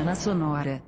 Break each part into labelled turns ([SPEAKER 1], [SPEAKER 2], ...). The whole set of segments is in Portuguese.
[SPEAKER 1] Caverna Sonora.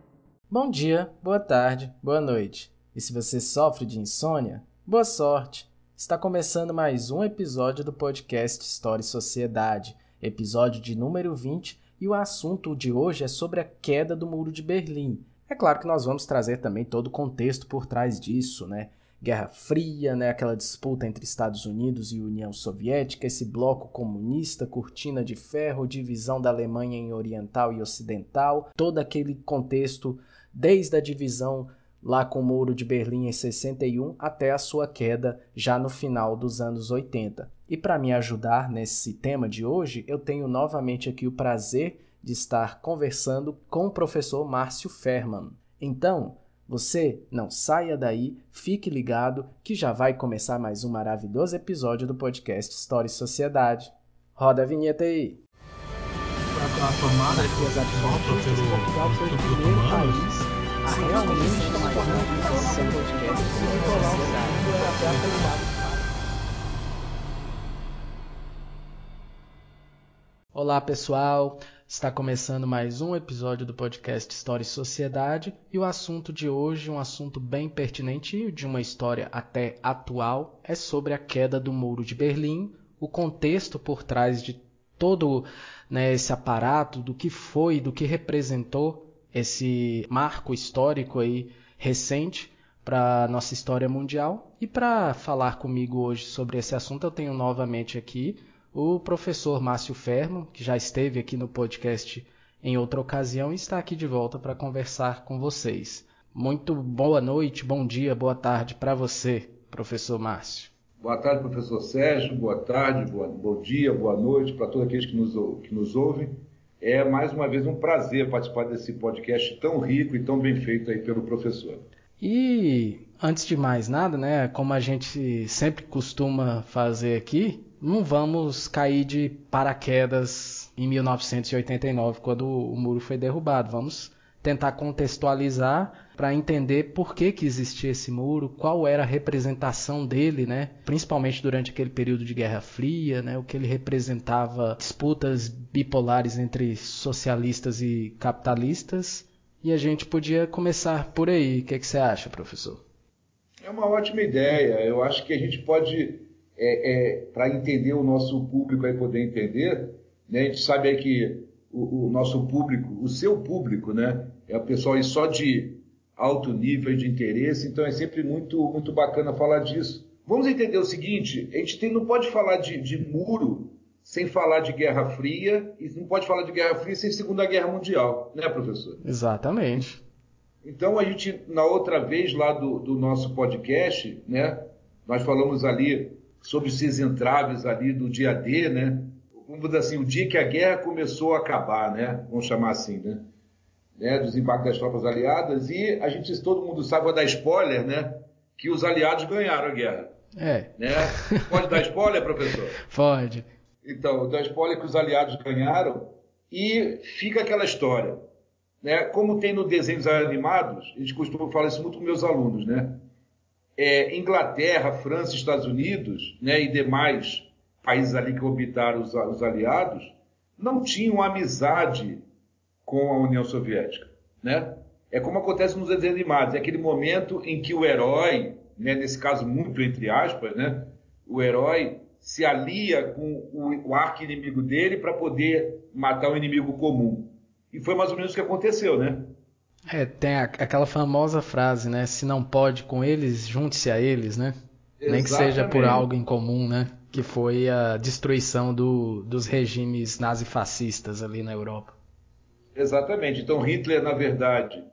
[SPEAKER 2] Bom dia, boa tarde, boa noite. E se você sofre de insônia, boa sorte! Está começando mais um episódio do podcast História e Sociedade, episódio de número 20, e o assunto de hoje é sobre a queda do Muro de Berlim. É claro que nós vamos trazer também todo o contexto por trás disso, né? Guerra Fria, né? Aquela disputa entre Estados Unidos e União Soviética, esse bloco comunista, cortina de ferro, divisão da Alemanha em oriental e ocidental, todo aquele contexto desde a divisão lá com o Muro de Berlim em 61 até a sua queda já no final dos anos 80. E para me ajudar nesse tema de hoje, eu tenho novamente aqui o prazer de estar conversando com o professor Márcio Ferman. Então, você não saia daí, fique ligado que já vai começar mais um maravilhoso episódio do podcast História e Sociedade. Roda a vinheta aí!
[SPEAKER 3] A tomada que sopra pelo
[SPEAKER 2] Portugal foi o primeiro país a realmente tomar Olá pessoal, está começando mais um episódio do podcast História e Sociedade e o assunto de hoje, um assunto bem pertinente e de uma história até atual, é sobre a queda do Muro de Berlim, o contexto por trás de todo, né, esse aparato, do que foi, do que representou esse marco histórico aí recente para a nossa história mundial. E para falar comigo hoje sobre esse assunto, eu tenho novamente aqui o professor Márcio Ferman, que já esteve aqui no podcast em outra ocasião e está aqui de volta para conversar com vocês. Muito boa noite, bom dia, boa tarde para você, professor Márcio.
[SPEAKER 3] Boa tarde, professor Sérgio, boa tarde, bom dia, boa noite para todos aqueles que nos ouvem. É mais uma vez um prazer participar desse podcast tão rico e tão bem feito aí pelo professor.
[SPEAKER 2] E antes de mais nada, né, como a gente sempre costuma fazer aqui, não vamos cair de paraquedas em 1989, quando o muro foi derrubado. Vamos tentar contextualizar para entender por que existia esse muro, qual era a representação dele, né? Principalmente durante aquele período de Guerra Fria, né? O que ele representava, disputas bipolares entre socialistas e capitalistas. E a gente podia começar por aí. O que você acha, professor?
[SPEAKER 3] É uma ótima ideia. Eu acho que a gente pode, para entender o nosso público, aí poder entender, né? A gente sabe aí que o nosso público, o seu público, né? É o pessoal aí só de alto nível de interesse, então é sempre muito, muito bacana falar disso. Vamos entender o seguinte, a gente não pode falar de muro sem falar de Guerra Fria, e não pode falar de Guerra Fria sem Segunda Guerra Mundial, né, professor?
[SPEAKER 2] Exatamente.
[SPEAKER 3] Então a gente, na outra vez lá do nosso podcast, né, nós falamos ali sobre esses entraves ali do dia D, né? Vamos dizer assim, o dia que a guerra começou a acabar, né? Vamos chamar assim, né? Desembarque das tropas aliadas, e a gente, todo mundo sabe, vai dar spoiler, né? Que os aliados ganharam a guerra. Né? Pode dar spoiler, professor?
[SPEAKER 2] Pode.
[SPEAKER 3] Então, dá spoiler que os aliados ganharam e fica aquela história. Né? Como tem no desenhos animados, a gente costuma falar isso muito com meus alunos, né? Inglaterra, França, Estados Unidos, né, e demais países ali que orbitaram os aliados, não tinham amizade com a União Soviética, né? É como acontece nos desenhos animados, é aquele momento em que o herói, né, nesse caso muito entre aspas, né, o herói se alia com o arqui-inimigo dele para poder matar o inimigo comum. E foi mais ou menos o que aconteceu, né?
[SPEAKER 2] Tem aquela famosa frase, né? Se não pode com eles, junte-se a eles, né? Exatamente. Nem que seja por algo em comum, né? Que foi a destruição dos regimes nazifascistas ali na Europa.
[SPEAKER 3] Exatamente. Então Hitler, na verdade,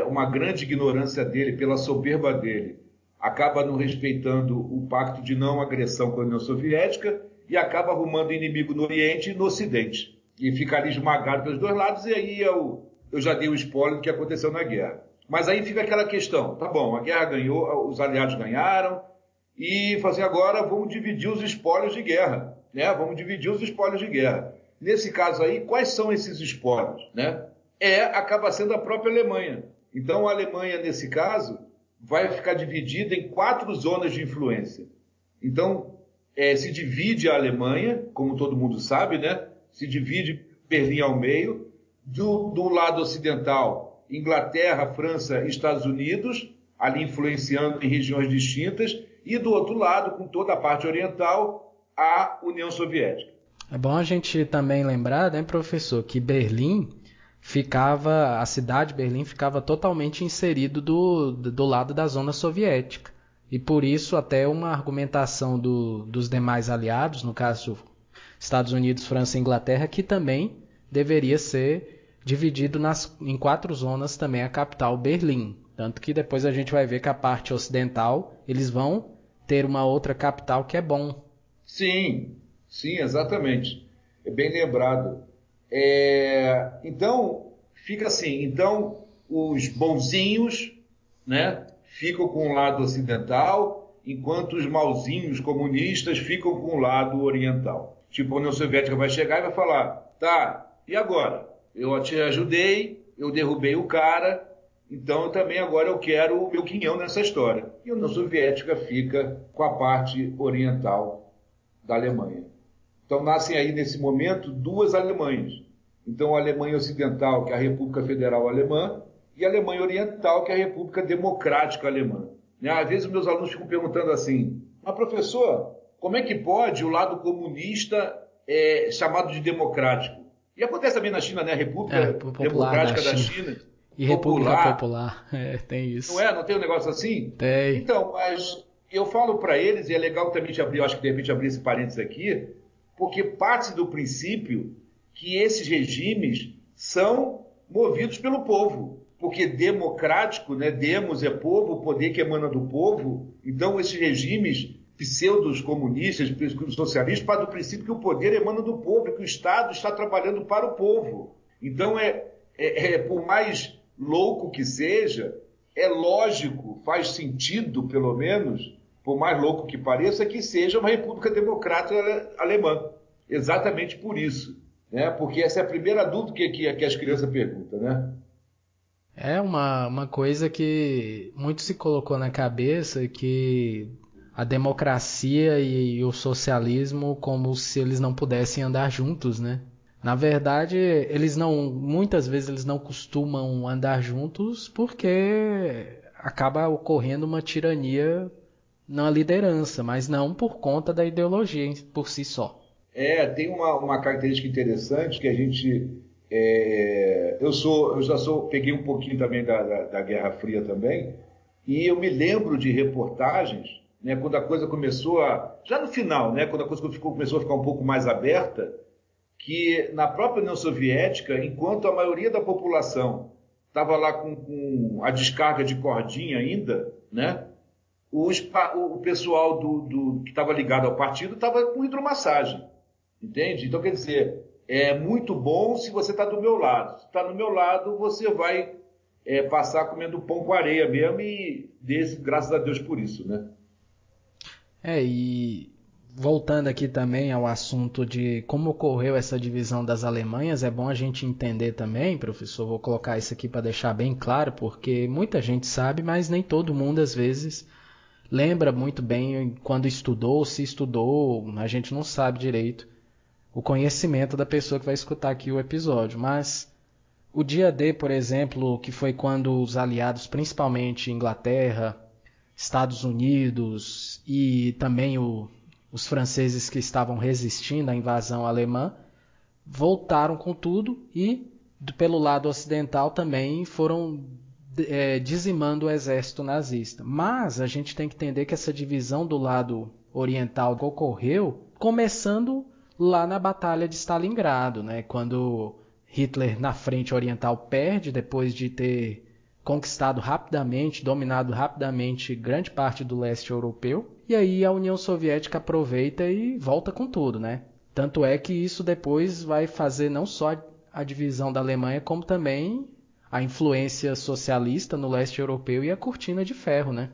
[SPEAKER 3] uma grande ignorância dele, pela soberba dele, acaba não respeitando o pacto de não agressão com a União Soviética e acaba arrumando inimigo no Oriente e no Ocidente. E fica ali esmagado pelos dois lados, e aí eu já dei o spoiler do que aconteceu na guerra. Mas aí fica aquela questão, tá bom, a guerra ganhou, os aliados ganharam, e assim, agora vamos dividir os espólios de guerra, né? Vamos dividir os espólios de guerra. Nesse caso aí, quais são esses espólios, né? Acaba sendo a própria Alemanha. Então a Alemanha, nesse caso, vai ficar dividida em 4 zonas de influência. Então, se divide a Alemanha, como todo mundo sabe, né? Se divide Berlim ao meio, Do lado ocidental, Inglaterra, França e Estados Unidos, ali influenciando em regiões distintas, e do outro lado, com toda a parte oriental, a União Soviética.
[SPEAKER 2] É bom a gente também lembrar, né, professor, que a cidade de Berlim ficava totalmente inserido do lado da zona soviética. E por isso até uma argumentação dos demais aliados, no caso Estados Unidos, França e Inglaterra, que também deveria ser dividido em 4 zonas também a capital, Berlim. Tanto que depois a gente vai ver que a parte ocidental, eles vão ter uma outra capital que é Bonn.
[SPEAKER 3] Sim, exatamente. É bem lembrado. Então, fica assim. Então, os bonzinhos, né, ficam com o lado ocidental, enquanto os malzinhos comunistas ficam com o lado oriental. Tipo, a União Soviética vai chegar e vai falar, tá, e agora? Eu te ajudei, eu derrubei o cara, então também agora eu quero o meu quinhão nessa história. E a União Soviética fica com a parte oriental da Alemanha. Então nascem aí nesse momento 2 Alemanhas. Então a Alemanha Ocidental, que é a República Federal Alemã, e a Alemanha Oriental, que é a República Democrática Alemã. Às vezes os meus alunos ficam perguntando assim, mas professor, como é que pode o lado comunista chamado de democrático? E acontece também na China, né? A República Democrática da China.
[SPEAKER 2] E República Popular, tem isso.
[SPEAKER 3] Não tem um negócio assim?
[SPEAKER 2] Tem.
[SPEAKER 3] Então, mas eu falo para eles, e é legal também eu acho que de repente abrir esse parênteses aqui, porque parte do princípio que esses regimes são movidos pelo povo. Porque democrático, né? Demos é povo, o poder que emana do povo. Então, esses regimes pseudos comunistas, socialistas, partem do princípio que o poder emana do povo, que o Estado está trabalhando para o povo. Então, por mais louco que seja, é lógico, faz sentido, pelo menos, por mais louco que pareça, que seja uma república democrática alemã. Exatamente por isso. Né? Porque essa é a primeira dúvida que as crianças perguntam, né?
[SPEAKER 2] É uma coisa que muito se colocou na cabeça, que a democracia e o socialismo como se eles não pudessem andar juntos, né? Na verdade, muitas vezes eles não costumam andar juntos porque acaba ocorrendo uma tirania na liderança, mas não por conta da ideologia por si só.
[SPEAKER 3] Tem uma característica interessante que a gente... peguei um pouquinho também da Guerra Fria também, e eu me lembro de reportagens, né, quando a coisa começou já no final, né, quando a coisa começou a ficar um pouco mais aberta, que na própria União Soviética, enquanto a maioria da população estava lá com a descarga de cordinha ainda, né, o pessoal que estava ligado ao partido estava com hidromassagem, entende? Então, quer dizer, é muito bom se você está do meu lado. Se está do meu lado, você vai passar comendo pão com areia mesmo e graças a Deus por isso, né?
[SPEAKER 2] E voltando aqui também ao assunto de como ocorreu essa divisão das Alemanhas, é bom a gente entender também, professor, vou colocar isso aqui para deixar bem claro, porque muita gente sabe, mas nem todo mundo às vezes lembra muito bem quando estudou, se estudou, a gente não sabe direito o conhecimento da pessoa que vai escutar aqui o episódio, mas o dia D, por exemplo, que foi quando os aliados, principalmente Inglaterra, Estados Unidos e também os franceses que estavam resistindo à invasão alemã, voltaram com tudo e, pelo lado ocidental, também foram dizimando o exército nazista. Mas a gente tem que entender que essa divisão do lado oriental ocorreu começando lá na Batalha de Stalingrado, né? Quando Hitler, na frente oriental, perde depois de ter conquistado rapidamente, dominado rapidamente grande parte do leste europeu, e aí a União Soviética aproveita e volta com tudo, né? Tanto é que isso depois vai fazer não só a divisão da Alemanha, como também a influência socialista no leste europeu e a cortina de ferro, né?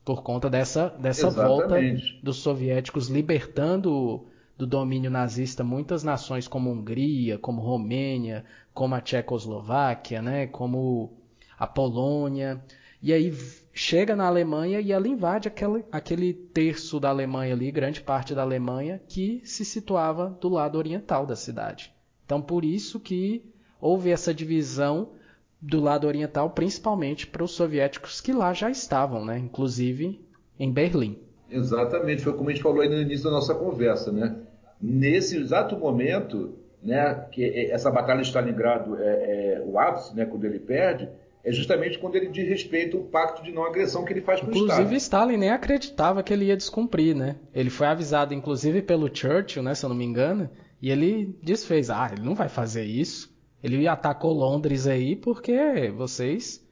[SPEAKER 2] Por conta dessa volta dos soviéticos libertando do domínio nazista muitas nações como Hungria, como Romênia, como a Tchecoslováquia, né? Como a Polônia, e aí chega na Alemanha e ela invade aquele terço da Alemanha ali, grande parte da Alemanha, que se situava do lado oriental da cidade. Então, por isso que houve essa divisão do lado oriental, principalmente para os soviéticos que lá já estavam, né? Inclusive em Berlim.
[SPEAKER 3] Exatamente, foi como a gente falou aí no início da nossa conversa, né? Nesse exato momento, né, que essa batalha de Stalingrado o ápice, né, quando ele perde, é justamente quando ele desrespeita o pacto de não agressão que ele faz com o Stalin.
[SPEAKER 2] Inclusive, Stalin nem acreditava que ele ia descumprir, né? Ele foi avisado, inclusive, pelo Churchill, né, se eu não me engano, e ele desfez. Ele não vai fazer isso. Ele atacou Londres aí porque vocês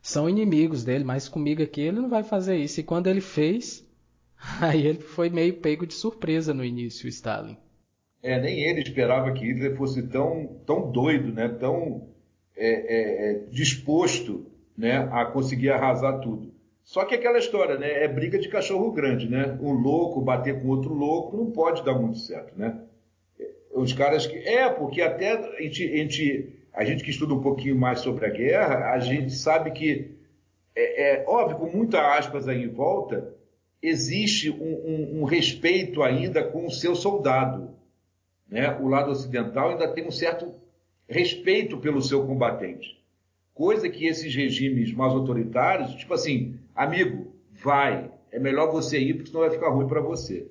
[SPEAKER 2] são inimigos dele, mas comigo aqui ele não vai fazer isso. E quando ele fez, aí ele foi meio pego de surpresa no início, o Stalin.
[SPEAKER 3] Nem ele esperava que Hitler fosse tão doido, né, tão disposto, né, a conseguir arrasar tudo. Só que aquela história, né, é briga de cachorro grande, né? Um louco bater com outro louco não pode dar muito certo, né? Os caras que... porque até a gente que estuda um pouquinho mais sobre a guerra, a gente sabe que, óbvio, com muitas aspas aí em volta, existe um respeito ainda com o seu soldado, né? O lado ocidental ainda tem um certo respeito pelo seu combatente. Coisa que esses regimes mais autoritários, tipo assim, amigo, vai, é melhor você ir porque senão vai ficar ruim para você.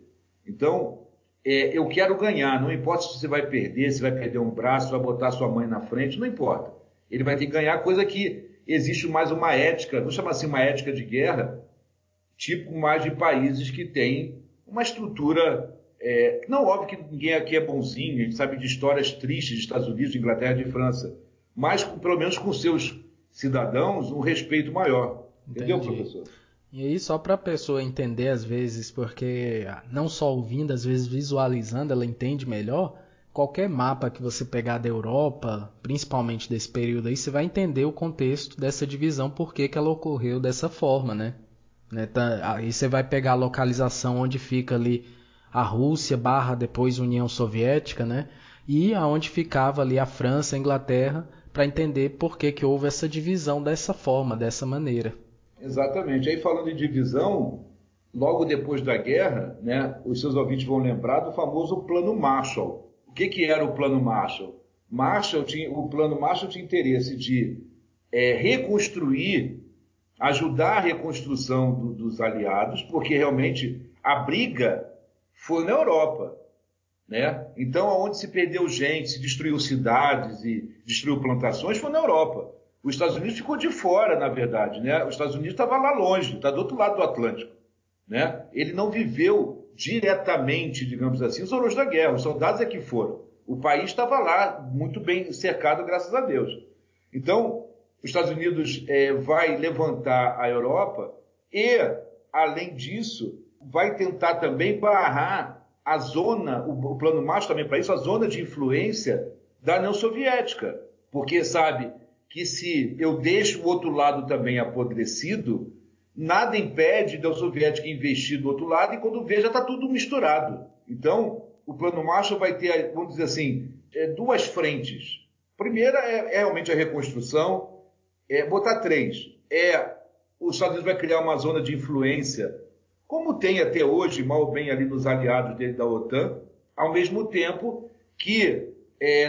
[SPEAKER 3] Então, eu quero ganhar, não importa se você vai perder um braço, vai botar sua mãe na frente, não importa. Ele vai ter que ganhar, coisa que existe mais uma ética, vou chamar assim uma ética de guerra, tipo mais de países que têm uma estrutura... não, óbvio que ninguém aqui é bonzinho, a gente sabe de histórias tristes de Estados Unidos, de Inglaterra e de França, mas pelo menos com seus cidadãos um respeito maior.
[SPEAKER 2] Entendi.
[SPEAKER 3] Entendeu, professor?
[SPEAKER 2] E aí, só para a pessoa entender às vezes, porque não só ouvindo, às vezes visualizando, ela entende melhor, qualquer mapa que você pegar da Europa, principalmente desse período aí, você vai entender o contexto dessa divisão, por que ela ocorreu dessa forma, né? Aí você vai pegar a localização onde fica ali a Rússia / depois União Soviética, né? E aonde ficava ali a França, a Inglaterra, para entender por que houve essa divisão dessa forma, dessa maneira.
[SPEAKER 3] Exatamente. Aí falando em divisão, logo depois da guerra, né, os seus ouvintes vão lembrar do famoso Plano Marshall. O que era o Plano Marshall? O Plano Marshall tinha interesse de reconstruir, ajudar a reconstrução dos aliados, porque realmente a briga foi na Europa, né? Então, onde se perdeu gente, se destruiu cidades e destruiu plantações, foi na Europa. Os Estados Unidos ficou de fora, na verdade, né? Os Estados Unidos estava lá longe, está do outro lado do Atlântico, né? Ele não viveu diretamente, digamos assim, os horrores da guerra. Os soldados é que foram. O país estava lá, muito bem cercado, graças a Deus. Então, os Estados Unidos vai levantar a Europa e, além disso, vai tentar também barrar a zona, o Plano Marshall também para isso, a zona de influência da União Soviética. Porque sabe que se eu deixo o outro lado também apodrecido, nada impede da União Soviética investir do outro lado e quando vê já está tudo misturado. Então, o Plano Marshall vai ter, vamos dizer assim, duas frentes. Primeira é realmente a reconstrução, botar três. Os Estados Unidos vai criar uma zona de influência, como tem até hoje, mal ou bem ali nos aliados dele da OTAN, ao mesmo tempo que,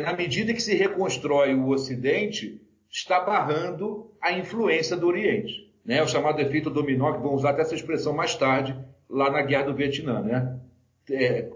[SPEAKER 3] na medida que se reconstrói o Ocidente, está barrando a influência do Oriente, né? O chamado efeito dominó, que vão usar até essa expressão mais tarde, lá na Guerra do Vietnã, né?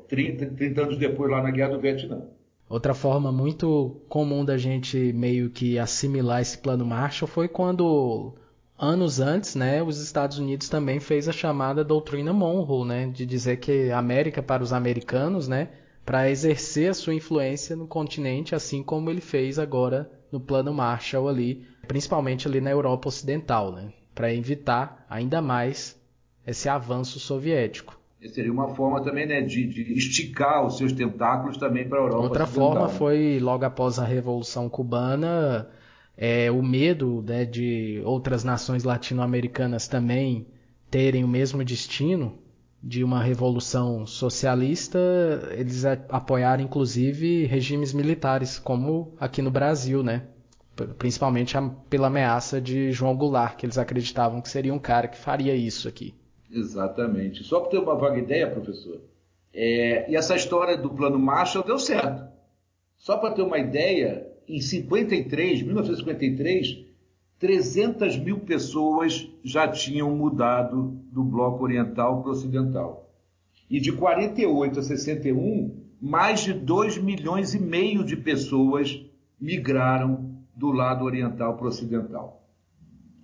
[SPEAKER 3] 30 anos depois, lá na Guerra do Vietnã.
[SPEAKER 2] Outra forma muito comum da gente meio que assimilar esse Plano Marshall foi quando, anos antes, né, os Estados Unidos também fez a chamada doutrina Monroe, né, de dizer que a América para os americanos, né, para exercer a sua influência no continente, assim como ele fez agora no Plano Marshall ali, principalmente ali na Europa Ocidental, né, para evitar ainda mais esse avanço soviético.
[SPEAKER 3] Seria uma forma também, né, de esticar os seus tentáculos também para a Europa
[SPEAKER 2] Outra
[SPEAKER 3] Ocidental.
[SPEAKER 2] forma foi, logo após a Revolução Cubana, o medo, né, de outras nações latino-americanas também terem o mesmo destino de uma revolução socialista, eles apoiaram inclusive regimes militares, como aqui no Brasil, né? Principalmente pela ameaça de João Goulart, que eles acreditavam que seria um cara que faria isso aqui.
[SPEAKER 3] Exatamente. Só para ter uma vaga ideia, professor, e essa história do Plano Marshall deu certo. Só para ter uma ideia, em 1953, 300 mil pessoas já tinham mudado do bloco oriental para o ocidental. E de 48 a 61, mais de 2,5 milhões de pessoas migraram do lado oriental para o ocidental.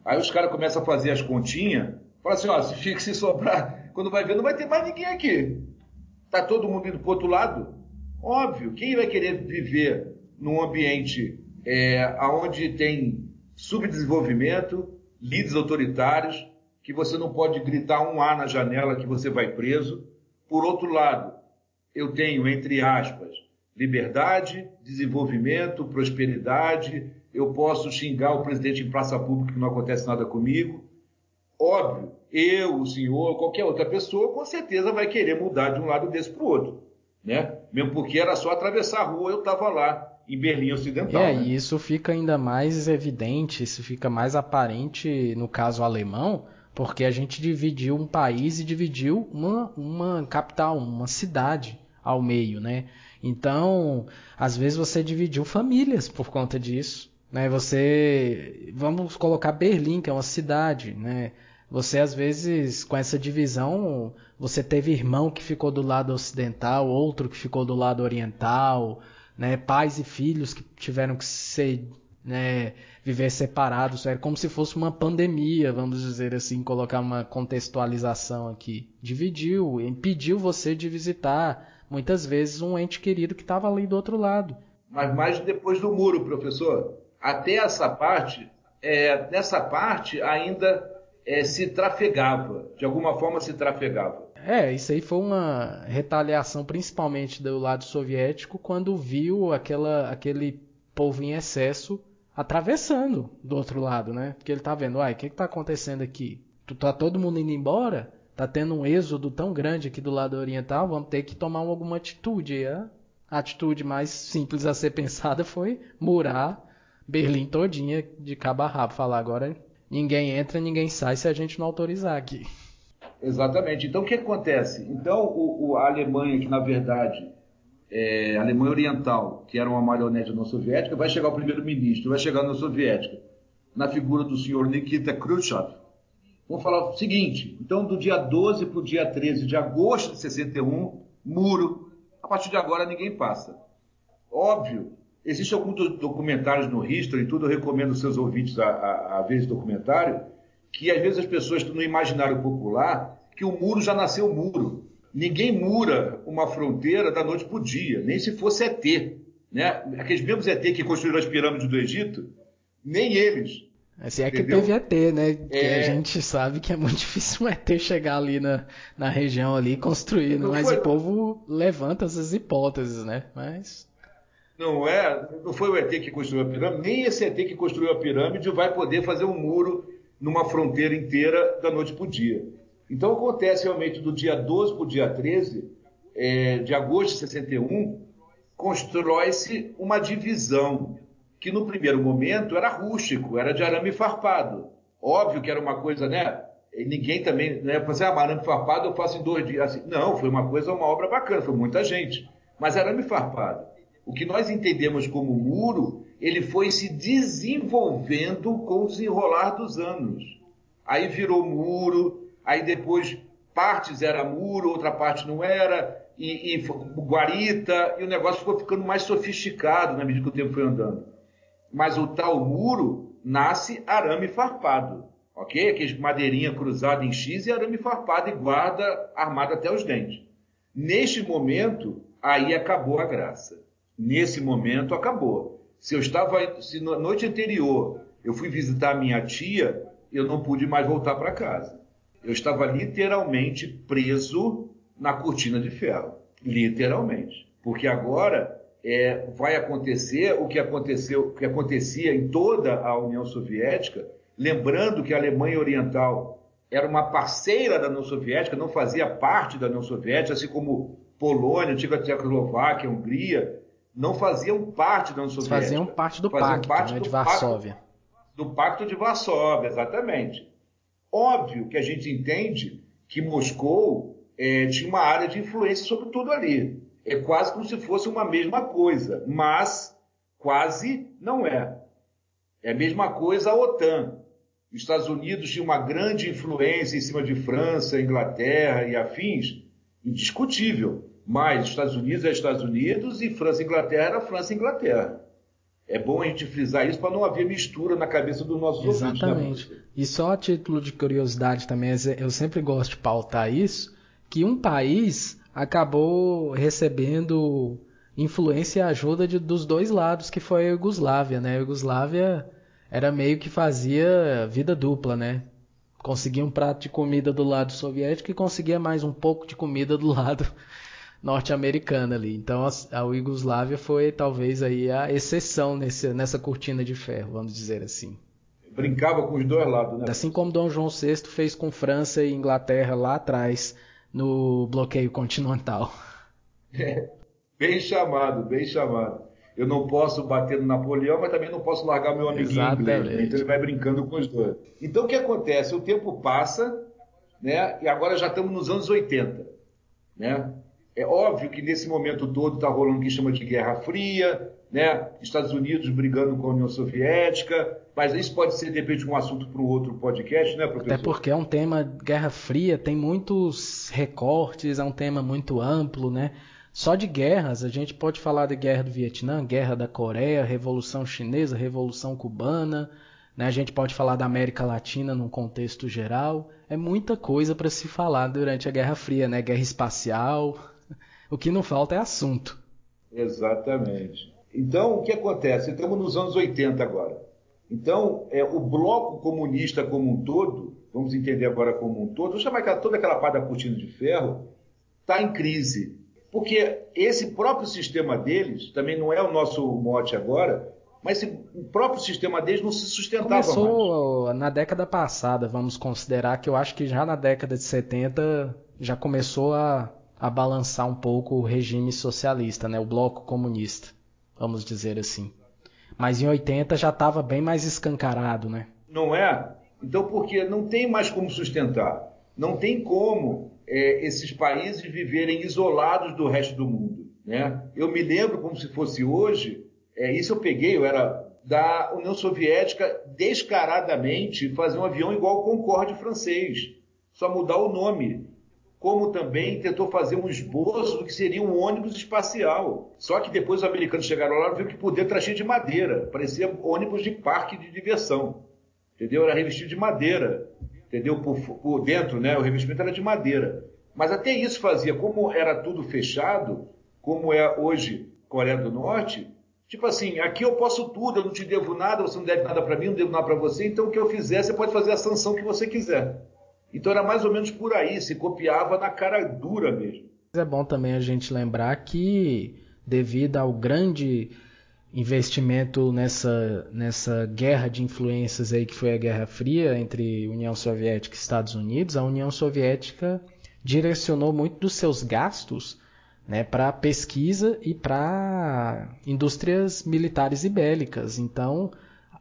[SPEAKER 3] Aí os caras começam a fazer as continhas, falam assim, ó, se sobrar, quando vai ver, não vai ter mais ninguém aqui. Está todo mundo indo para o outro lado? Óbvio, quem vai querer viver num ambiente onde tem subdesenvolvimento, líderes autoritários, que você não pode gritar um A na janela que você vai preso. Por outro lado, eu tenho, entre aspas, liberdade, desenvolvimento, prosperidade, eu posso xingar o presidente em praça pública que não acontece nada comigo. Óbvio, eu, o senhor, qualquer outra pessoa, com certeza vai querer mudar de um lado desse para o outro, né? Mesmo porque era só atravessar a rua, eu estava lá, em Berlim Ocidental. Né?
[SPEAKER 2] E isso fica ainda mais evidente, isso fica mais aparente no caso alemão, porque a gente dividiu um país e dividiu uma capital, uma cidade ao meio, né? Então, às vezes você dividiu famílias por conta disso, né? Vamos colocar Berlim, que é uma cidade, né? Você, às vezes, com essa divisão, você teve irmão que ficou do lado ocidental, outro que ficou do lado oriental, né? Pais e filhos que tiveram que viver separados. Era como se fosse uma pandemia, vamos dizer assim, colocar uma contextualização aqui. Dividiu, impediu você de visitar, muitas vezes, um ente querido que estava ali do outro lado.
[SPEAKER 3] Mas mais depois do muro, professor. Até essa parte, nessa parte ainda se trafegava, de alguma forma se trafegava.
[SPEAKER 2] Isso aí foi uma retaliação principalmente do lado soviético quando viu aquele povo em excesso atravessando do outro lado, né? Porque ele tá vendo, o que tá acontecendo aqui? Tá todo mundo indo embora? Tá tendo um êxodo tão grande aqui do lado oriental, vamos ter que tomar alguma atitude. A atitude mais simples a ser pensada foi murar Berlim todinha de cabo a rabo, falar agora ninguém entra, ninguém sai se a gente não autorizar aqui.
[SPEAKER 3] Exatamente. Então, o que acontece? Então, a Alemanha, que na verdade a Alemanha Oriental, que era uma marionete da União Soviética, vai chegar o primeiro-ministro, vai chegar na União Soviética, na figura do senhor Nikita Khrushchev. Vamos falar o seguinte, então, do dia 12 para o dia 13 de agosto de 61, muro, a partir de agora ninguém passa. Óbvio, existem alguns documentários no History, tudo eu recomendo aos seus ouvintes a ver esse documentário, que às vezes as pessoas estão no imaginário popular que o muro já nasceu muro. Ninguém mura uma fronteira da noite para o dia, nem se fosse ET. Né? Aqueles mesmos ET que construíram as pirâmides do Egito, nem eles.
[SPEAKER 2] Assim, que teve ET, né? Que a gente sabe que é muito difícil um ET chegar ali na região ali e construir, mas o povo levanta essas hipóteses, né? Mas...
[SPEAKER 3] Não foi o ET que construiu a pirâmide, nem esse ET que construiu a pirâmide vai poder fazer um muro numa fronteira inteira da noite para o dia. Então acontece realmente do dia 12 para o dia 13 de agosto de 61, constrói-se uma divisão que no primeiro momento era rústico, era de arame farpado. Óbvio que era uma coisa, né? Ninguém também, né? Você, arame farpado eu faço em 2 dias. Assim, não, foi uma obra bacana, foi muita gente. Mas arame farpado. O que nós entendemos como muro, ele foi se desenvolvendo com o desenrolar dos anos. Aí virou muro, aí depois partes era muro, outra parte não era, e guarita, e o negócio ficou ficando mais sofisticado na medida que o tempo foi andando. Mas o tal muro nasce arame farpado, ok? Aqueles madeirinha cruzada em X e arame farpado e guarda armada até os dentes. Neste momento, aí acabou a graça. Nesse momento, acabou. Se na noite anterior eu fui visitar minha tia, eu não pude mais voltar para casa. Eu estava literalmente preso na cortina de ferro. Literalmente. Porque agora vai acontecer o que acontecia em toda a União Soviética, lembrando que a Alemanha Oriental era uma parceira da União Soviética, não fazia parte da União Soviética, assim como Polônia, antiga Tchecoslováquia, Hungria, não faziam parte da União Soviética.
[SPEAKER 2] Faziam parte do pacto, de Varsóvia.
[SPEAKER 3] Do Pacto de Varsóvia, exatamente. Óbvio que a gente entende que Moscou tinha uma área de influência sobre tudo ali. É quase como se fosse uma mesma coisa. Mas, Quase não é. É a mesma coisa a OTAN. Os Estados Unidos tinham uma grande influência em cima de França, Inglaterra e afins, indiscutível. Mas Estados Unidos é Estados Unidos e França e Inglaterra era França e Inglaterra. É bom a gente frisar isso para não haver mistura na cabeça dos nossos ouvintes.
[SPEAKER 2] Exatamente. E só a título de curiosidade também, eu sempre gosto de pautar isso, que um país acabou recebendo influência e ajuda dos dois lados, que foi a Iugoslávia, né? A Iugoslávia era meio que fazia vida dupla, né? Conseguia um prato de comida do lado soviético e conseguia mais um pouco de comida do lado norte-americano ali. Então a Iugoslávia foi talvez aí a exceção nessa cortina de ferro, vamos dizer assim.
[SPEAKER 3] Brincava com os dois lados, né?
[SPEAKER 2] Assim como Dom João VI fez com França e Inglaterra lá atrás, no bloqueio continental.
[SPEAKER 3] Bem chamado, bem chamado. Eu não posso bater no Napoleão, mas também não posso largar meu amiguinho inglês, né? Então ele vai brincando com os dois. Então o que acontece? O tempo passa, né? E agora já estamos nos anos 80, né? É óbvio que nesse momento todo está rolando o que chama de Guerra Fria, né? Estados Unidos brigando com a União Soviética, mas isso pode ser, de repente, um assunto para um outro podcast, né, professor?
[SPEAKER 2] Até porque é um tema, Guerra Fria, tem muitos recortes, é um tema muito amplo, né? Só de guerras, a gente pode falar da Guerra do Vietnã, Guerra da Coreia, Revolução Chinesa, Revolução Cubana, né? A gente pode falar da América Latina num contexto geral. É muita coisa para se falar durante a Guerra Fria, né? Guerra espacial. O que não falta é assunto.
[SPEAKER 3] Exatamente. Então, o que acontece? Estamos nos anos 80 agora. Então, o bloco comunista como um todo, vamos entender agora como um todo, vou chamar toda aquela parte da cortina de ferro, está em crise. Porque esse próprio sistema deles, também não é o nosso mote agora, mas o próprio sistema deles não se sustentava mais.
[SPEAKER 2] Começou na década passada, vamos considerar que eu acho que já na década de 70 já começou a balançar um pouco o regime socialista, né? O bloco comunista, vamos dizer assim. Mas em 80 já estava bem mais escancarado, né?
[SPEAKER 3] Não é? Então, porque não tem mais como sustentar. Não tem como esses países viverem isolados do resto do mundo, né? Eu me lembro como se fosse hoje, isso eu peguei, eu era da União Soviética descaradamente fazer um avião igual ao Concorde francês, só mudar o nome. Como também tentou fazer um esboço do que seria um ônibus espacial. Só que depois os americanos chegaram lá e viram que podia estar cheio de madeira. Parecia ônibus de parque de diversão. Entendeu? Era revestido de madeira. Entendeu? Por dentro, né? O revestimento era de madeira. Mas até isso fazia, como era tudo fechado, como é hoje Coreia do Norte, tipo assim, aqui eu posso tudo, eu não te devo nada, você não deve nada para mim, não devo nada para você, então o que eu fizer, você pode fazer a sanção que você quiser. Então era mais ou menos por aí, se copiava na cara dura mesmo.
[SPEAKER 2] É bom também a gente lembrar que, devido ao grande investimento nessa guerra de influências aí que foi a Guerra Fria entre União Soviética e Estados Unidos, a União Soviética direcionou muito dos seus gastos, né, para pesquisa e para indústrias militares e bélicas. Então,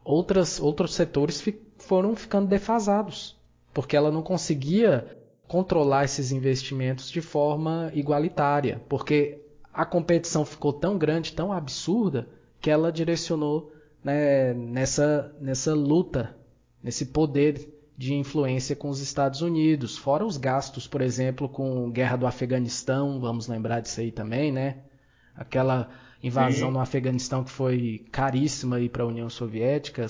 [SPEAKER 2] outros setores foram ficando defasados, porque ela não conseguia controlar esses investimentos de forma igualitária, porque a competição ficou tão grande, tão absurda, que ela direcionou, né, nessa luta, nesse poder de influência com os Estados Unidos, fora os gastos, por exemplo, com a guerra do Afeganistão, vamos lembrar disso aí também, né? Aquela invasão no Afeganistão que foi caríssima para a União Soviética,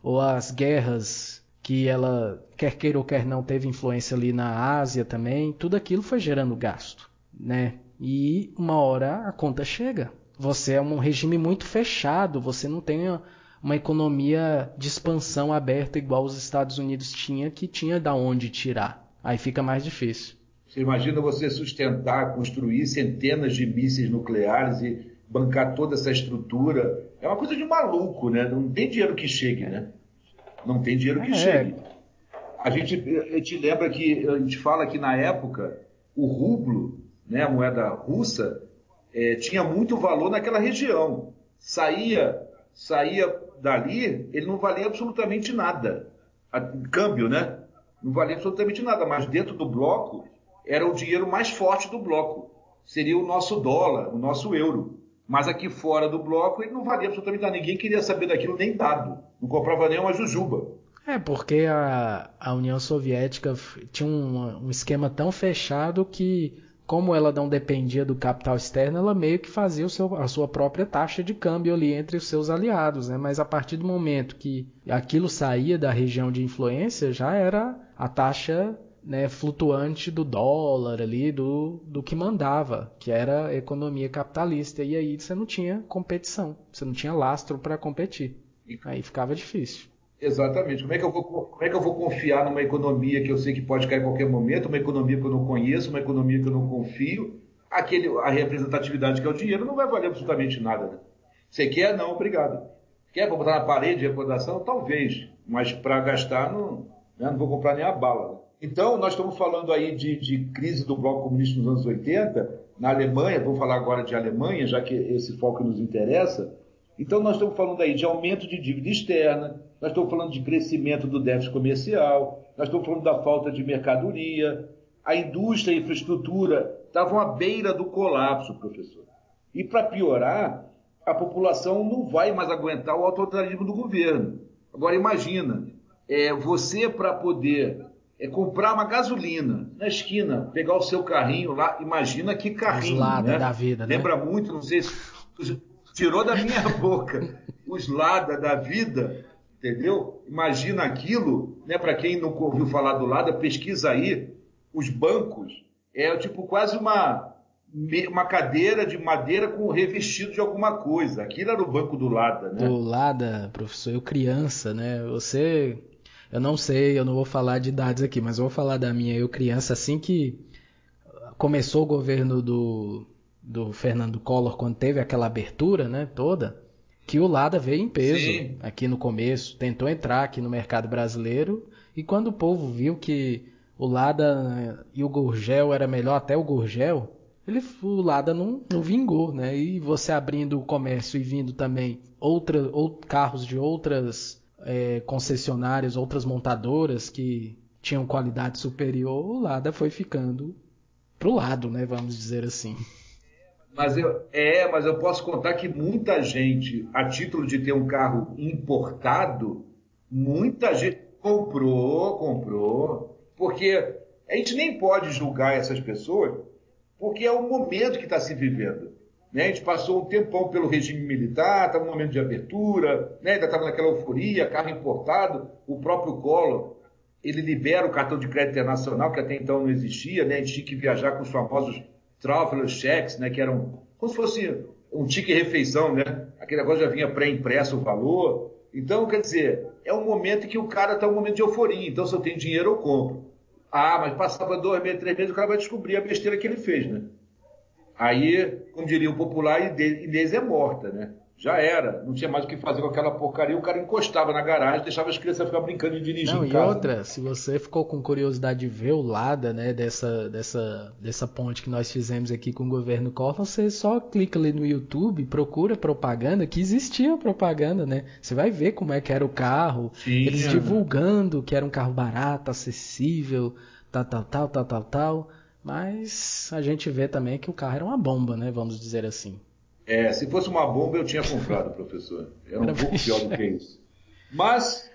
[SPEAKER 2] ou as guerras que ela, quer queira ou quer não, teve influência ali na Ásia também, tudo aquilo foi gerando gasto, né? E uma hora a conta chega. Você é um regime muito fechado, você não tem uma economia de expansão aberta igual os Estados Unidos tinha, que tinha da onde tirar. Aí fica mais difícil.
[SPEAKER 3] Você imagina você sustentar, construir centenas de mísseis nucleares e bancar toda essa estrutura. É uma coisa de maluco, né? Não tem dinheiro que chegue, né? Não tem dinheiro que chegue. A gente lembra que a gente fala que na época o rublo, né, a moeda russa, tinha muito valor naquela região. Saía dali, ele não valia absolutamente nada. Câmbio, né? Não valia absolutamente nada, mas dentro do bloco era o dinheiro mais forte do bloco. Seria o nosso dólar, o nosso euro. Mas aqui fora do bloco ele não valia absolutamente nada. Ninguém queria saber daquilo nem dado. Não comprava nem uma jujuba.
[SPEAKER 2] Porque a União Soviética tinha um esquema tão fechado que, como ela não dependia do capital externo, ela meio que fazia a sua própria taxa de câmbio ali entre os seus aliados, né? Mas a partir do momento que aquilo saía da região de influência, já era a taxa, né, flutuante do dólar ali, do que mandava, que era a economia capitalista. E aí você não tinha competição, você não tinha lastro para competir. Aí ficava difícil.
[SPEAKER 3] Exatamente. Como é que eu vou confiar numa economia que eu sei que pode cair em qualquer momento, uma economia que eu não conheço, uma economia que eu não confio? A representatividade que é o dinheiro não vai valer absolutamente nada. Né? Você quer? Não, obrigado. Quer para botar na parede de recordação? Talvez. Mas para gastar, não vou comprar nem a bala. Né? Então, nós estamos falando aí de crise do bloco comunista nos anos 80, na Alemanha, vamos falar agora de Alemanha, já que esse foco nos interessa. Então, nós estamos falando aí de aumento de dívida externa, nós estamos falando de crescimento do déficit comercial, nós estamos falando da falta de mercadoria, a indústria e a infraestrutura estavam à beira do colapso, professor. E, para piorar, a população não vai mais aguentar o autoritarismo do governo. Agora, imagina, você para poder comprar uma gasolina na esquina, pegar o seu carrinho lá, imagina que carrinho,
[SPEAKER 2] os Lada,
[SPEAKER 3] né?
[SPEAKER 2] Da vida, né?
[SPEAKER 3] Lembra muito, não sei se... Tirou da minha boca os Lada da vida, entendeu? Imagina aquilo, né? Para quem não ouviu falar do Lada, pesquisa aí, os bancos, tipo quase uma cadeira de madeira com revestido de alguma coisa. Aquilo era o banco do Lada, né?
[SPEAKER 2] Do Lada, professor, eu criança, né? Eu não sei, eu não vou falar de idades aqui, mas eu vou falar da minha, eu criança, assim que começou o governo do Fernando Collor, quando teve aquela abertura, né, toda, que o Lada veio em peso. Sim. Aqui no começo, tentou entrar aqui no mercado brasileiro, e quando o povo viu que o Lada e o Gurgel era melhor, até o Gurgel, o Lada não vingou, né? E você abrindo o comércio e vindo também carros de outras concessionárias, outras montadoras que tinham qualidade superior, o Lada foi ficando pro lado, né? Vamos dizer assim.
[SPEAKER 3] Mas eu posso contar que muita gente, a título de ter um carro importado, muita gente comprou, porque a gente nem pode julgar essas pessoas, porque é o momento que está se vivendo. Né? A gente passou um tempão pelo regime militar, estava no momento de abertura, né? Ainda estava naquela euforia, carro importado, o próprio Collor, ele libera o cartão de crédito internacional, que até então não existia, né? A gente tinha que viajar com os famosos traveler checks, né, que eram como se fosse um ticket refeição, né? Aquele negócio já vinha pré-impresso o valor. Então, quer dizer, é um momento em que o cara está em um momento de euforia. Então, se eu tenho dinheiro, eu compro. Mas passava 2 meses, 3 meses, o cara vai descobrir a besteira que ele fez, né? Aí, como diria o popular, Inês é morta, né? Já era, não tinha mais o que fazer com aquela porcaria, o cara encostava na garagem, deixava as crianças ficar brincando de dirigir em casa.
[SPEAKER 2] E outra, se você ficou com curiosidade de ver o Lada, né, dessa ponte que nós fizemos aqui com o governo Collor, você só clica ali no YouTube, procura propaganda, que existia propaganda, né? Você vai ver como é que era o carro, eles divulgando que era um carro barato, acessível, tal, mas a gente vê também que o carro era uma bomba, né, vamos dizer assim.
[SPEAKER 3] Se fosse uma bomba, eu tinha comprado, professor. Era um pouco pior do que isso. Mas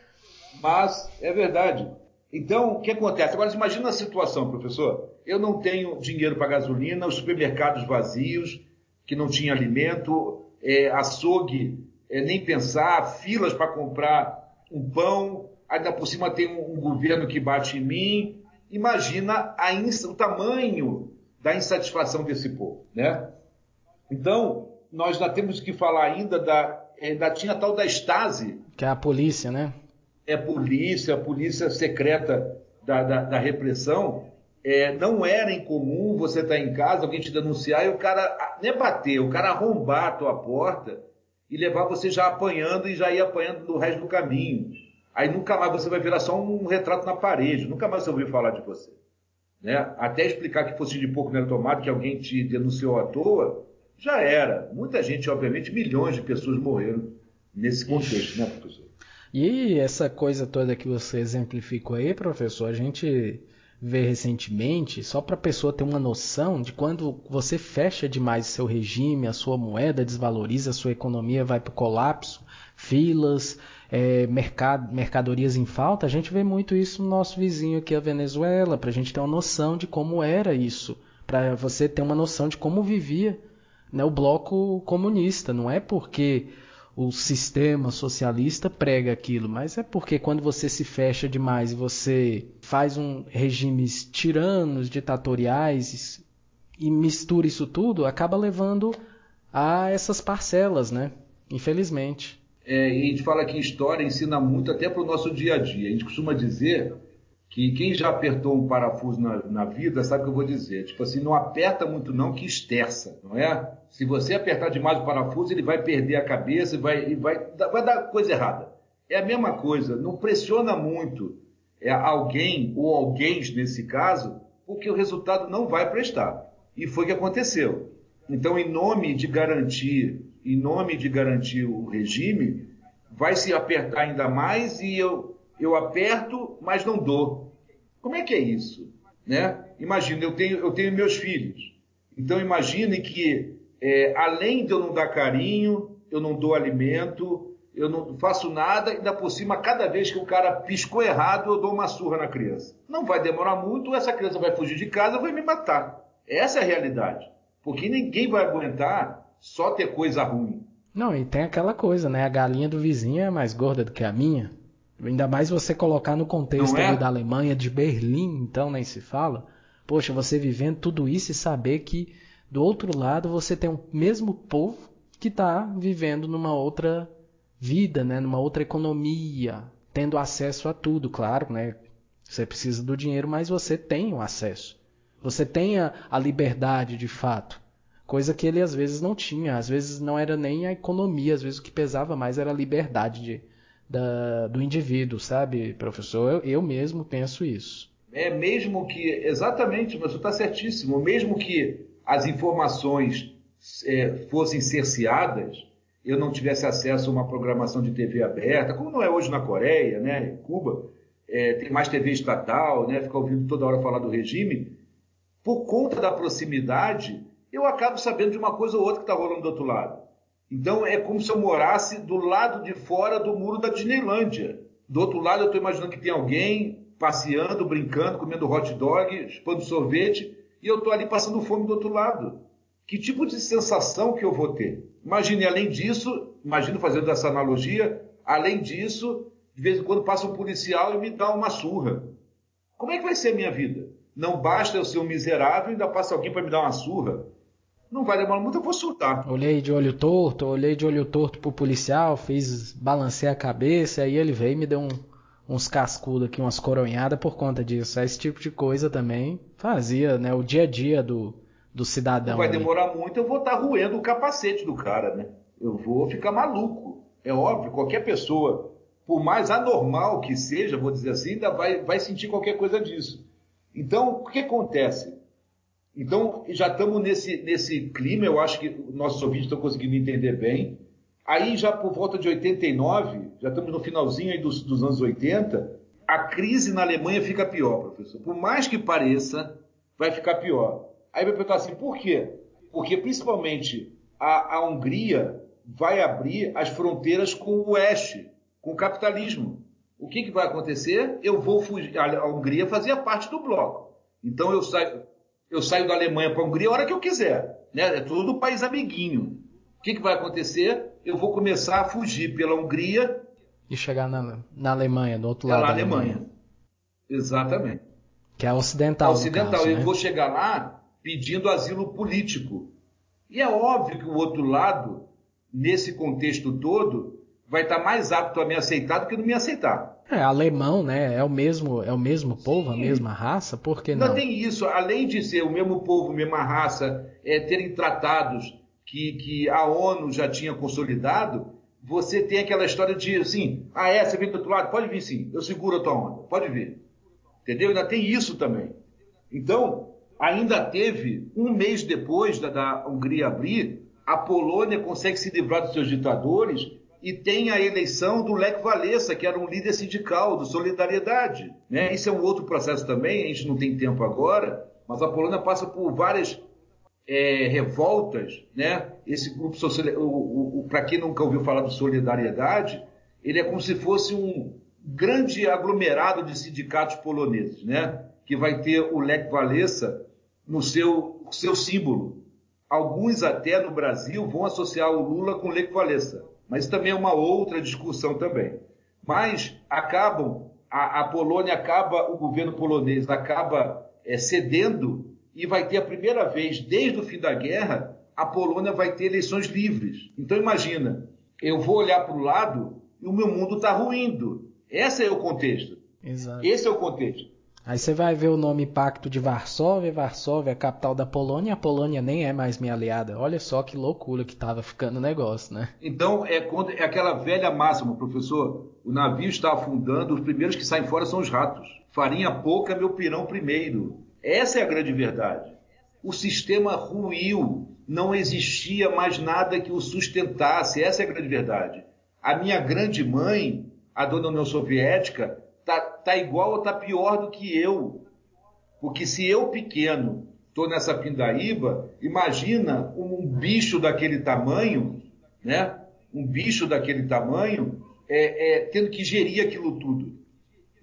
[SPEAKER 3] é verdade. Então, o que acontece? Agora, imagina a situação, professor. Eu não tenho dinheiro para gasolina, os supermercados vazios, que não tinha alimento, açougue, nem pensar, filas para comprar um pão, ainda por cima tem um governo que bate em mim. Imagina o tamanho da insatisfação desse povo, né? Então, nós já temos que falar ainda tinha a tal da Stasi.
[SPEAKER 2] Que é a polícia, né?
[SPEAKER 3] A polícia secreta da repressão. Não era incomum você estar em casa, alguém te denunciar e o cara, nem bater, o cara arrombar a tua porta e levar você já apanhando e já ir apanhando no resto do caminho. Aí nunca mais você vai virar só um retrato na parede, nunca mais você ouviu falar de você. Né? Até explicar que fosse de pouco não era tomado, que alguém te denunciou à toa, já era. Muita gente, obviamente, milhões de pessoas morreram nesse contexto, né, professor?
[SPEAKER 2] E essa coisa toda que você exemplificou aí, professor, a gente ver recentemente, só para a pessoa ter uma noção de quando você fecha demais o seu regime, a sua moeda desvaloriza, a sua economia vai para o colapso, filas, mercadorias em falta, a gente vê muito isso no nosso vizinho aqui, a Venezuela, para a gente ter uma noção de como era isso, para você ter uma noção de como vivia, né, o bloco comunista. Não é porque o sistema socialista prega aquilo, mas é porque quando você se fecha demais e você faz regimes tiranos, ditatoriais e mistura isso tudo, acaba levando a essas parcelas, né? Infelizmente.
[SPEAKER 3] E a gente fala que história ensina muito até para o nosso dia a dia. A gente costuma dizer que quem já apertou um parafuso na vida sabe o que eu vou dizer. Tipo assim, não aperta muito não que esterça, não é? Se você apertar demais o parafuso, ele vai perder a cabeça e vai dar coisa errada. É a mesma coisa, não pressiona muito alguém ou alguém nesse caso, porque o resultado não vai prestar. E foi o que aconteceu. Então, em nome de garantir o regime, vai se apertar ainda mais e eu aperto, mas não dou. Como é que é isso? Né? Imagina, eu tenho meus filhos. Então, imagine que, além de eu não dar carinho, eu não dou alimento, eu não faço nada, ainda por cima, cada vez que o cara piscou errado, eu dou uma surra na criança. Não vai demorar muito, essa criança vai fugir de casa e vai me matar. Essa é a realidade. Porque ninguém vai aguentar só ter coisa ruim.
[SPEAKER 2] Não, e tem aquela coisa, né? A galinha do vizinho é mais gorda do que a minha. Ainda mais você colocar no contexto ali da Alemanha, de Berlim, então nem se fala. Poxa, você vivendo tudo isso e saber que do outro lado você tem o mesmo povo que está vivendo numa outra vida, né? Numa outra economia, tendo acesso a tudo, claro, né? Você precisa do dinheiro, mas você tem o acesso. Você tem a liberdade de fato. Coisa que ele às vezes não tinha. Às vezes não era nem a economia, às vezes o que pesava mais era a liberdade do indivíduo, sabe, professor? Eu mesmo penso isso.
[SPEAKER 3] Mesmo que, exatamente, mas você está certíssimo, mesmo que as informações fossem cerceadas, eu não tivesse acesso a uma programação de TV aberta, como não é hoje na Coreia, né, em Cuba, tem mais TV estatal, né, fica ouvindo toda hora falar do regime, por conta da proximidade, eu acabo sabendo de uma coisa ou outra que está rolando do outro lado. Então, é como se eu morasse do lado de fora do muro da Disneylândia. Do outro lado, eu estou imaginando que tem alguém passeando, brincando, comendo hot dog, chupando sorvete, e eu estou ali passando fome do outro lado. Que tipo de sensação que eu vou ter? Imagine, além disso, fazendo essa analogia, além disso, de vez em quando passa um policial e me dá uma surra. Como é que vai ser a minha vida? Não basta eu ser um miserável e ainda passa alguém para me dar uma surra. Não vai demorar muito, eu vou surtar.
[SPEAKER 2] Olhei de olho torto pro policial, balancei a cabeça, aí ele veio e me deu uns cascudos aqui, umas coronhadas por conta disso. Esse tipo de coisa também fazia, né, o dia a dia do cidadão.
[SPEAKER 3] Não vai demorar muito, eu vou estar roendo o capacete do cara, né? Eu vou ficar maluco. É óbvio, qualquer pessoa, por mais anormal que seja, vou dizer assim, ainda vai sentir qualquer coisa disso. Então, o que acontece? Então, já estamos nesse clima, eu acho que nossos ouvintes estão conseguindo entender bem. Aí, já por volta de 89, já estamos no finalzinho aí dos anos 80, a crise na Alemanha fica pior, professor. Por mais que pareça, vai ficar pior. Aí vai perguntar assim, por quê? Porque, principalmente, a Hungria vai abrir as fronteiras com o Oeste, com o capitalismo. O que vai acontecer? Eu vou fugir. A Hungria fazia parte do bloco. Então, eu saio da Alemanha para a Hungria a hora que eu quiser. Né? É tudo país amiguinho. O que vai acontecer? Eu vou começar a fugir pela Hungria.
[SPEAKER 2] E chegar na Alemanha, do outro lado da Alemanha.
[SPEAKER 3] Exatamente.
[SPEAKER 2] Que é a ocidental.
[SPEAKER 3] Ocidental.
[SPEAKER 2] Eu
[SPEAKER 3] vou chegar lá pedindo asilo político. E é óbvio que o outro lado, nesse contexto todo, vai estar mais apto a me aceitar do que não me aceitar.
[SPEAKER 2] Alemão, né? É o mesmo povo, sim. A mesma raça, por que não?
[SPEAKER 3] Não tem isso. Além de ser o mesmo povo, mesma raça, terem tratados que a ONU já tinha consolidado, você tem aquela história de, assim, você vem do outro lado? Pode vir sim, eu seguro a tua onda, pode vir. Entendeu? Ainda tem isso também. Então, ainda teve, um mês depois da Hungria abrir, a Polônia consegue se livrar dos seus ditadores e tem a eleição do Lech Walesa, que era um líder sindical do Solidariedade, né? Isso é um outro processo também, a gente não tem tempo agora, mas a Polônia passa por várias revoltas, né? Esse grupo social, para quem nunca ouviu falar do Solidariedade, ele é como se fosse um grande aglomerado de sindicatos poloneses, né? Que vai ter o Lech Walesa no seu símbolo. Alguns até no Brasil vão associar o Lula com o Lech Walesa, mas isso também é uma outra discussão também. Mas a Polônia acaba, o governo polonês acaba cedendo e vai ter a primeira vez desde o fim da guerra, a Polônia vai ter eleições livres. Então imagina, eu vou olhar para o lado e o meu mundo está ruindo. Esse é o contexto.
[SPEAKER 2] Exato.
[SPEAKER 3] Esse é o contexto.
[SPEAKER 2] Aí você vai ver o nome Pacto de Varsóvia, Varsóvia é a capital da Polônia, e a Polônia nem é mais minha aliada. Olha só que loucura que estava ficando o negócio, né?
[SPEAKER 3] Então, é aquela velha máxima, professor, o navio está afundando, os primeiros que saem fora são os ratos. Farinha pouca, meu pirão primeiro. Essa é a grande verdade. O sistema ruiu, não existia mais nada que o sustentasse, essa é a grande verdade. A minha grande mãe, a dona União Soviética, tá igual ou tá pior do que eu. Porque se eu pequeno estou nessa pindaíba, imagina um bicho daquele tamanho, né? Um bicho daquele tamanho tendo que gerir aquilo tudo.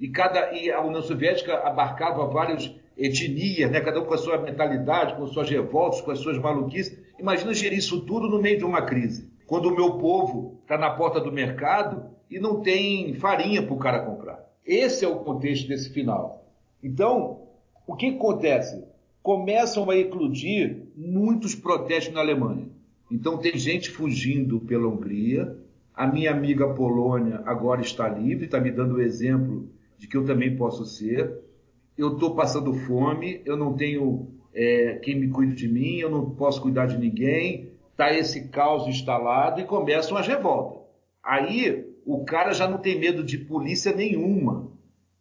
[SPEAKER 3] E a União Soviética abarcava várias etnias, né? Cada um com a sua mentalidade, com as suas revoltas, com as suas maluquices. Imagina gerir isso tudo no meio de uma crise. Quando o meu povo está na porta do mercado e não tem farinha para o cara comprar. Esse é o contexto desse final. Então, o que acontece? Começam a eclodir muitos protestos na Alemanha. Então, tem gente fugindo pela Hungria. A minha amiga Polônia agora está livre, está me dando o exemplo de que eu também posso ser. Eu estou passando fome, eu não tenho quem me cuide de mim, eu não posso cuidar de ninguém. Está esse caos instalado e começam as revoltas. Aí, o cara já não tem medo de polícia nenhuma.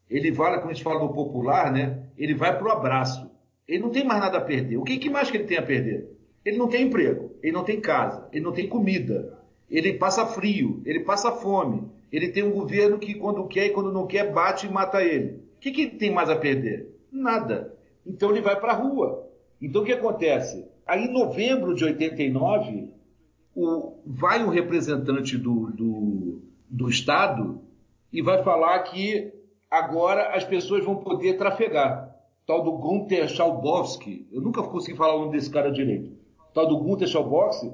[SPEAKER 3] Ele vai, como a gente fala no popular, né? Ele vai pro abraço. Ele não tem mais nada a perder. O que mais que ele tem a perder? Ele não tem emprego, ele não tem casa, ele não tem comida, ele passa frio, ele passa fome, ele tem um governo que quando quer e quando não quer bate e mata ele. O que ele tem mais a perder? Nada. Então ele vai para a rua. Então o que acontece? Aí em novembro de 89, vai um representante do Estado e vai falar que agora as pessoas vão poder trafegar. Tal do Gunther Schalbowski, eu nunca consegui falar o nome desse cara direito. Tal do Gunther Schalbowski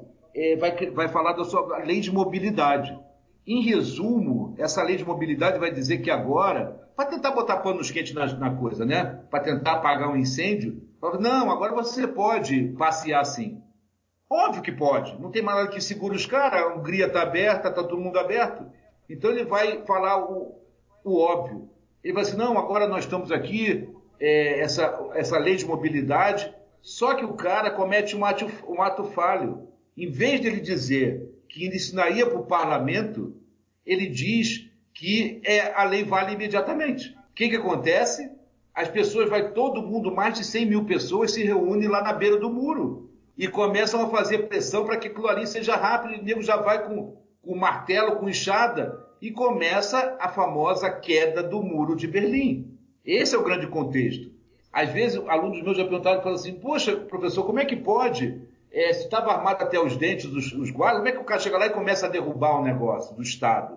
[SPEAKER 3] vai falar da sua lei de mobilidade. Em resumo, essa lei de mobilidade vai dizer que agora, para tentar botar panos quentes na coisa, né? Para tentar apagar um incêndio, não, agora você pode passear assim. Óbvio que pode, não tem mais nada que segure os caras, a Hungria está aberta, está todo mundo aberto. Então ele vai falar o óbvio. Ele vai dizer, não, agora nós estamos aqui, essa lei de mobilidade, só que o cara comete um ato falho. Em vez de ele dizer que ele ensinaria para o parlamento, ele diz que a lei vale imediatamente. O que acontece? As pessoas, todo mundo, mais de 100 mil pessoas se reúnem lá na beira do muro e começam a fazer pressão para que aquilo ali seja rápido, e o nego já vai com martelo, com enxada, e começa a famosa queda do muro de Berlim. Esse é o grande contexto. Às vezes, alunos meus já perguntaram e falam assim, poxa, professor, como é que pode? Se estava armado até os dentes os guardas, como é que o cara chega lá e começa a derrubar o negócio do Estado?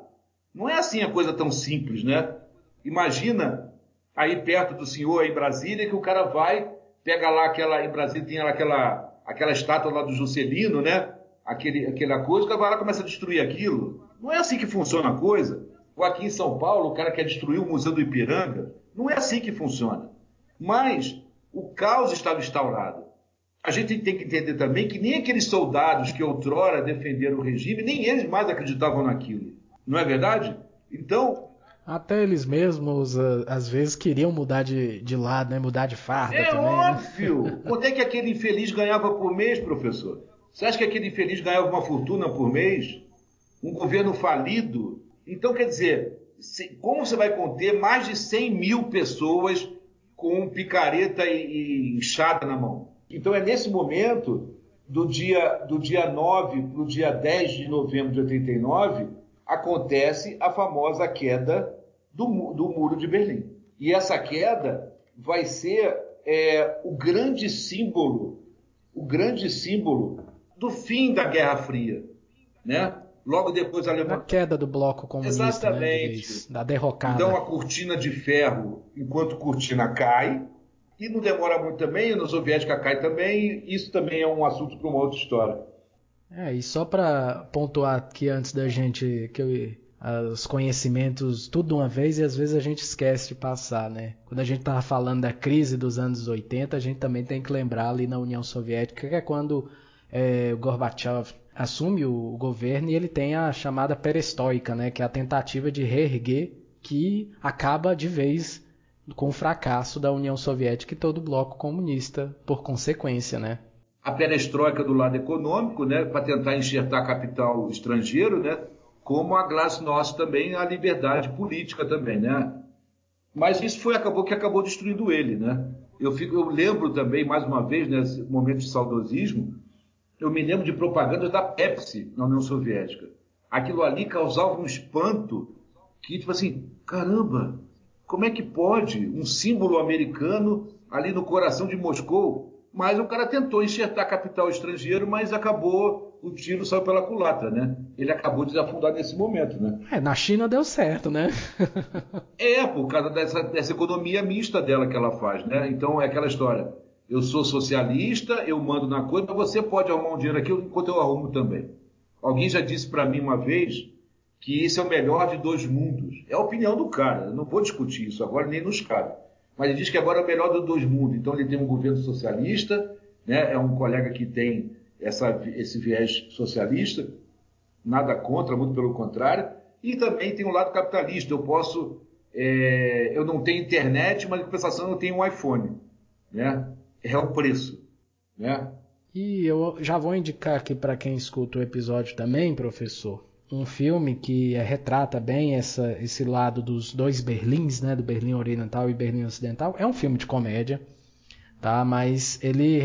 [SPEAKER 3] Não é assim a coisa tão simples, né? Imagina aí perto do senhor, aí em Brasília, que o cara vai, pega lá em Brasília tem aquela estátua lá do Juscelino, né? Aquela coisa, o cara vai lá e começa a destruir aquilo. Não é assim que funciona a coisa. Ou aqui em São Paulo, o cara quer destruir o Museu do Ipiranga. Não é assim que funciona. Mas o caos estava instaurado. A gente tem que entender também que nem aqueles soldados que outrora defenderam o regime, nem eles mais acreditavam naquilo. Não é verdade? Então...
[SPEAKER 2] Até eles mesmos, às vezes, queriam mudar de lado, né? Mudar de farda também.
[SPEAKER 3] É óbvio! Né? Quanto é que aquele infeliz ganhava por mês, professor? Você acha que aquele infeliz ganhava uma fortuna por mês? Um governo falido? Então, quer dizer, como você vai conter mais de 100 mil pessoas com picareta e enxada na mão? Então, é nesse momento, do dia 9 para o dia 10 de novembro de 89, acontece a famosa queda do Muro de Berlim. E essa queda vai ser o grande símbolo do fim da Guerra Fria, né? Logo depois a Alemanha...
[SPEAKER 2] A queda do bloco comunista,
[SPEAKER 3] Exatamente.
[SPEAKER 2] Né, da derrocada.
[SPEAKER 3] Então a cortina de ferro, enquanto cortina cai, e não demora muito também, a União Soviética cai também, e isso também é um assunto para uma outra história.
[SPEAKER 2] E só para pontuar aqui antes da gente, os conhecimentos tudo de uma vez, e às vezes a gente esquece de passar, né? Quando a gente estava falando da crise dos anos 80, a gente também tem que lembrar ali na União Soviética, que é quando o Gorbachev assume o governo e ele tem a chamada perestroika, né? Que é a tentativa de reerguer, que acaba de vez com o fracasso da União Soviética e todo o bloco comunista por consequência, né?
[SPEAKER 3] A perestroika do lado econômico, né, para tentar enxertar capital estrangeiro, né, como a glasnost também, a liberdade política também, né? Mas isso acabou destruindo ele, né? Eu lembro também, mais uma vez, nesse momento de saudosismo, eu me lembro de propagandas da Pepsi na União Soviética. Aquilo ali causava um espanto que, tipo assim, caramba, como é que pode um símbolo americano ali no coração de Moscou? Mas o cara tentou enxertar capital estrangeiro, mas o tiro saiu pela culatra, né? Ele acabou desafundado nesse momento, né?
[SPEAKER 2] Na China deu certo, né?
[SPEAKER 3] Por causa dessa economia mista dela que ela faz, né? Então é aquela história, eu sou socialista, eu mando na coisa, mas você pode arrumar um dinheiro aqui enquanto eu arrumo também. Alguém já disse para mim uma vez que esse é o melhor de dois mundos. É a opinião do cara, eu não vou discutir isso agora, nem nos cabe. Mas ele diz que agora é o melhor dos dois mundos. Então ele tem um governo socialista, né? É um colega que tem esse viés socialista, nada contra, muito pelo contrário, e também tem um lado capitalista. Eu não tenho internet, mas em compensação eu tenho um iPhone, né? É o preço, né?
[SPEAKER 2] E eu já vou indicar aqui para quem escuta o episódio também, professor, um filme que retrata bem esse lado dos dois Berlins, né, do Berlim Oriental e Berlim Ocidental. É um filme de comédia, tá? Mas ele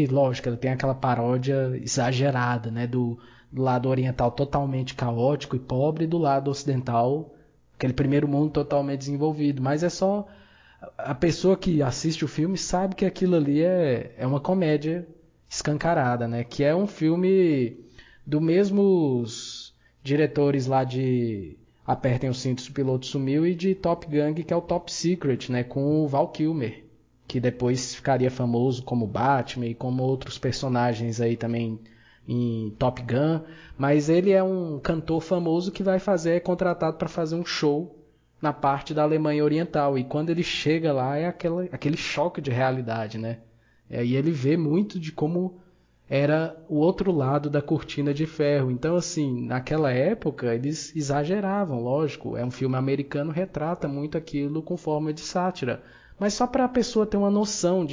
[SPEAKER 2] lógico, ele tem aquela paródia exagerada, né, do lado oriental totalmente caótico e pobre, e do lado ocidental, aquele primeiro mundo totalmente desenvolvido. Mas é só a pessoa que assiste o filme sabe que aquilo ali é uma comédia escancarada, né? Que é um filme do mesmos diretores lá de Apertem os Cintos, o Piloto Sumiu, e de Top Gun, que é o Top Secret, né? Com o Val Kilmer, que depois ficaria famoso como Batman e como outros personagens aí também em Top Gun. Mas ele é um cantor famoso que é contratado para fazer um show na parte da Alemanha Oriental. E quando ele chega lá é aquele choque de realidade, né? E ele vê muito de como era o outro lado da cortina de ferro. Então, assim, naquela época eles exageravam, lógico. É um filme americano, retrata muito aquilo com forma de sátira. Mas só para a pessoa ter uma noção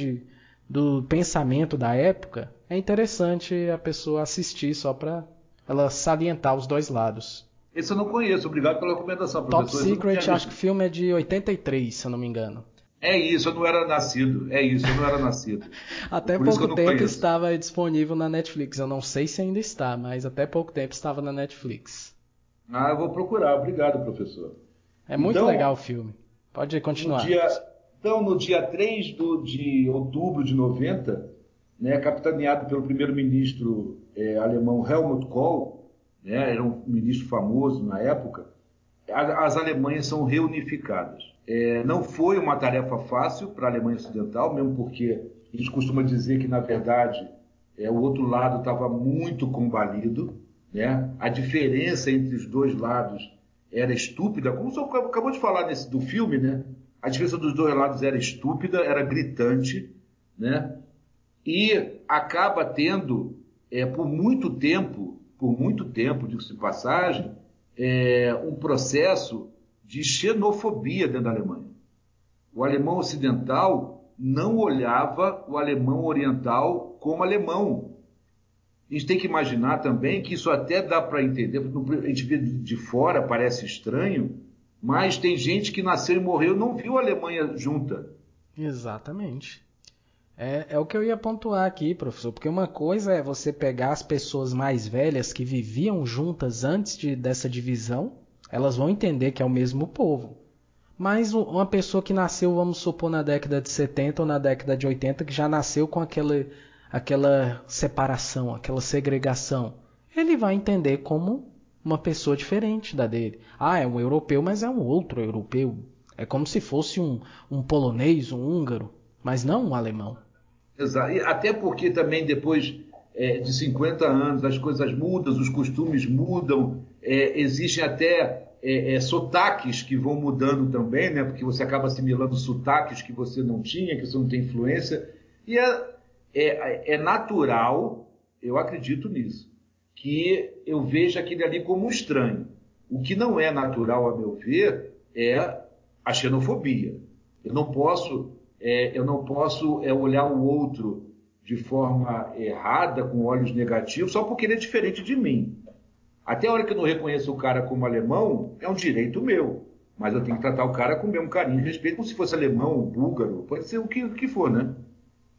[SPEAKER 2] do pensamento da época, é interessante a pessoa assistir só para ela salientar os dois lados.
[SPEAKER 3] Esse eu não conheço, obrigado pela recomendação, professor.
[SPEAKER 2] Top Secret, acho que o filme é de 83, se eu não me engano.
[SPEAKER 3] É isso, eu não era nascido.
[SPEAKER 2] Até pouco tempo estava disponível na Netflix. Eu não sei se ainda está, mas até pouco tempo estava na Netflix.
[SPEAKER 3] Eu vou procurar. Obrigado, professor.
[SPEAKER 2] É muito legal o filme. Pode continuar.
[SPEAKER 3] No dia 3 de outubro de 90, né, capitaneado pelo primeiro-ministro alemão Helmut Kohl, né, era um ministro famoso na época, as Alemanhas são reunificadas. Não foi uma tarefa fácil para a Alemanha Ocidental, mesmo porque a gente costuma dizer que, na verdade, o outro lado estava muito combalido, né? A diferença entre os dois lados era estúpida, como o senhor acabou de falar do filme, né? A diferença dos dois lados era estúpida, era gritante, né? E acaba tendo, por muito tempo, diga-se de passagem, um processo de xenofobia dentro da Alemanha. O alemão ocidental não olhava o alemão oriental como alemão. A gente tem que imaginar também que isso até dá para entender, a gente vê de fora, parece estranho, mas tem gente que nasceu e morreu e não viu a Alemanha junta.
[SPEAKER 2] Exatamente. É o que eu ia pontuar aqui, professor, porque uma coisa é você pegar as pessoas mais velhas que viviam juntas antes dessa divisão, elas vão entender que é o mesmo povo. Mas uma pessoa que nasceu, vamos supor, na década de 70 ou na década de 80, que já nasceu com aquela separação, aquela segregação, ele vai entender como uma pessoa diferente da dele. Ah, é um europeu, mas é um outro europeu. É como se fosse um polonês, um húngaro, mas não um alemão.
[SPEAKER 3] Exato. E até porque também depois de 50 anos as coisas mudam, os costumes mudam, existem até sotaques que vão mudando também, né? Porque você acaba assimilando sotaques que você não tinha, que você não tem influência. E é natural, eu acredito nisso, que eu veja aquele ali como um estranho. O que não é natural, a meu ver, é a xenofobia. Eu não posso olhar o outro de forma errada, com olhos negativos, só porque ele é diferente de mim. Até a hora que eu não reconheço o cara como alemão, é um direito meu. Mas eu tenho que tratar o cara com o mesmo carinho e respeito, como se fosse alemão, búlgaro, pode ser o que for, né?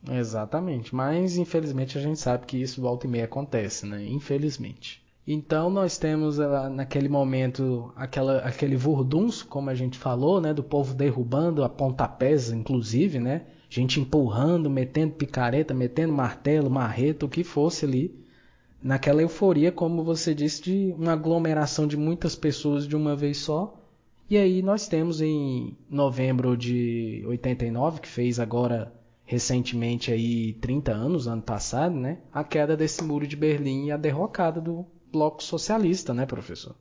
[SPEAKER 2] Exatamente, mas infelizmente a gente sabe que isso volta e meia acontece, né? Infelizmente. Então nós temos naquele momento aquele vurdunço, como a gente falou, né, do povo derrubando a pontapés, inclusive, né, gente empurrando, metendo picareta, metendo martelo, marreta, o que fosse ali, naquela euforia, como você disse, de uma aglomeração de muitas pessoas de uma vez só. E aí nós temos em novembro de 89, que fez agora recentemente aí 30 anos, ano passado, né, a queda desse muro de Berlim e a derrocada do Bloco Socialista, né, professor?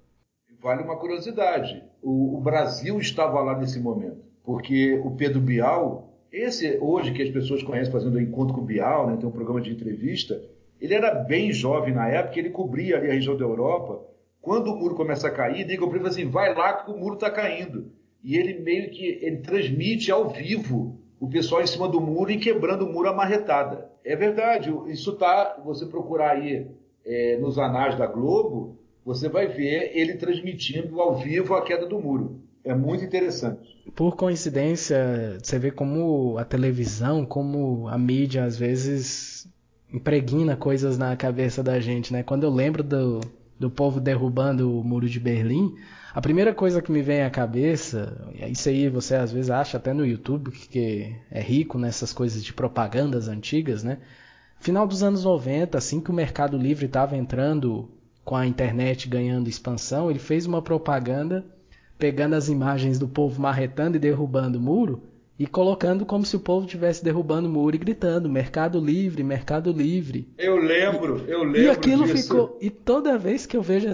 [SPEAKER 3] Vale uma curiosidade. O Brasil estava lá nesse momento, porque o Pedro Bial, esse hoje que as pessoas conhecem fazendo o Encontro com o Bial, né, tem um programa de entrevista, ele era bem jovem na época, ele cobria ali a região da Europa. Quando o muro começa a cair, ligam para ele assim, vai lá que o muro está caindo. E ele meio que ele transmite ao vivo o pessoal em cima do muro e quebrando o muro à marretada. É verdade, isso tá, você procurar aí nos anais da Globo, você vai ver ele transmitindo ao vivo a queda do muro. É muito interessante.
[SPEAKER 2] Por coincidência, você vê como a televisão, como a mídia às vezes impregna coisas na cabeça da gente, né? Quando eu lembro do povo derrubando o muro de Berlim, a primeira coisa que me vem à cabeça, isso aí você às vezes acha até no YouTube, que é rico nessas coisas de propagandas antigas, né? Final dos anos 90, assim que o Mercado Livre estava entrando com a internet ganhando expansão, ele fez uma propaganda pegando as imagens do povo marretando e derrubando o muro e colocando como se o povo estivesse derrubando o muro e gritando Mercado Livre, Mercado Livre.
[SPEAKER 3] Eu lembro
[SPEAKER 2] e aquilo
[SPEAKER 3] disso.
[SPEAKER 2] Ficou. E toda vez que eu vejo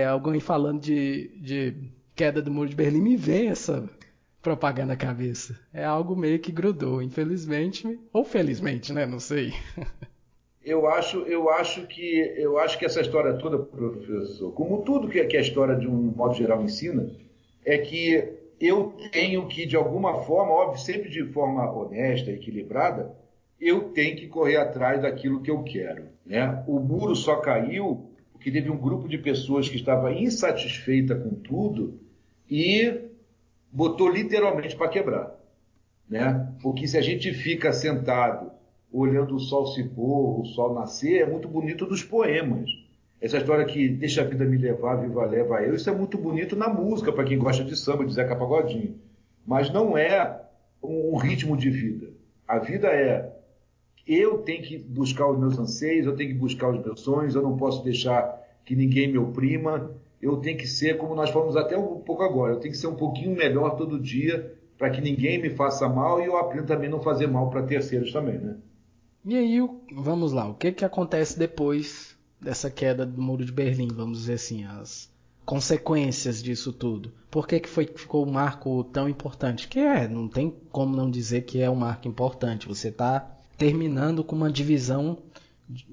[SPEAKER 2] alguém falando de queda do muro de Berlim, me vem essa propaganda na cabeça. É algo meio que grudou, infelizmente, ou felizmente, né? Não sei.
[SPEAKER 3] Eu acho que essa história toda, professor, como tudo que a história de um modo geral ensina, é que eu tenho que, de alguma forma, óbvio, sempre de forma honesta, equilibrada, eu tenho que correr atrás daquilo que eu quero, né? O muro só caiu porque teve um grupo de pessoas que estava insatisfeita com tudo e botou literalmente para quebrar, né? Porque se a gente fica sentado olhando o sol se pôr, o sol nascer, é muito bonito dos poemas. Essa história que deixa a vida me levar, viva leva eu, isso é muito bonito na música, para quem gosta de samba, de Zeca Pagodinho. Mas não é um ritmo de vida. A vida eu tenho que buscar os meus anseios, eu tenho que buscar os meus sonhos, eu não posso deixar que ninguém me oprima, eu tenho que ser, como nós falamos até um pouco agora, eu tenho que ser um pouquinho melhor todo dia para que ninguém me faça mal e eu aprendo também a não fazer mal para terceiros também, né?
[SPEAKER 2] E aí, vamos lá, o que acontece depois dessa queda do Muro de Berlim, vamos dizer assim, as consequências disso tudo? Por que ficou um marco tão importante? Não tem como não dizer que é um marco importante. Você está terminando com uma divisão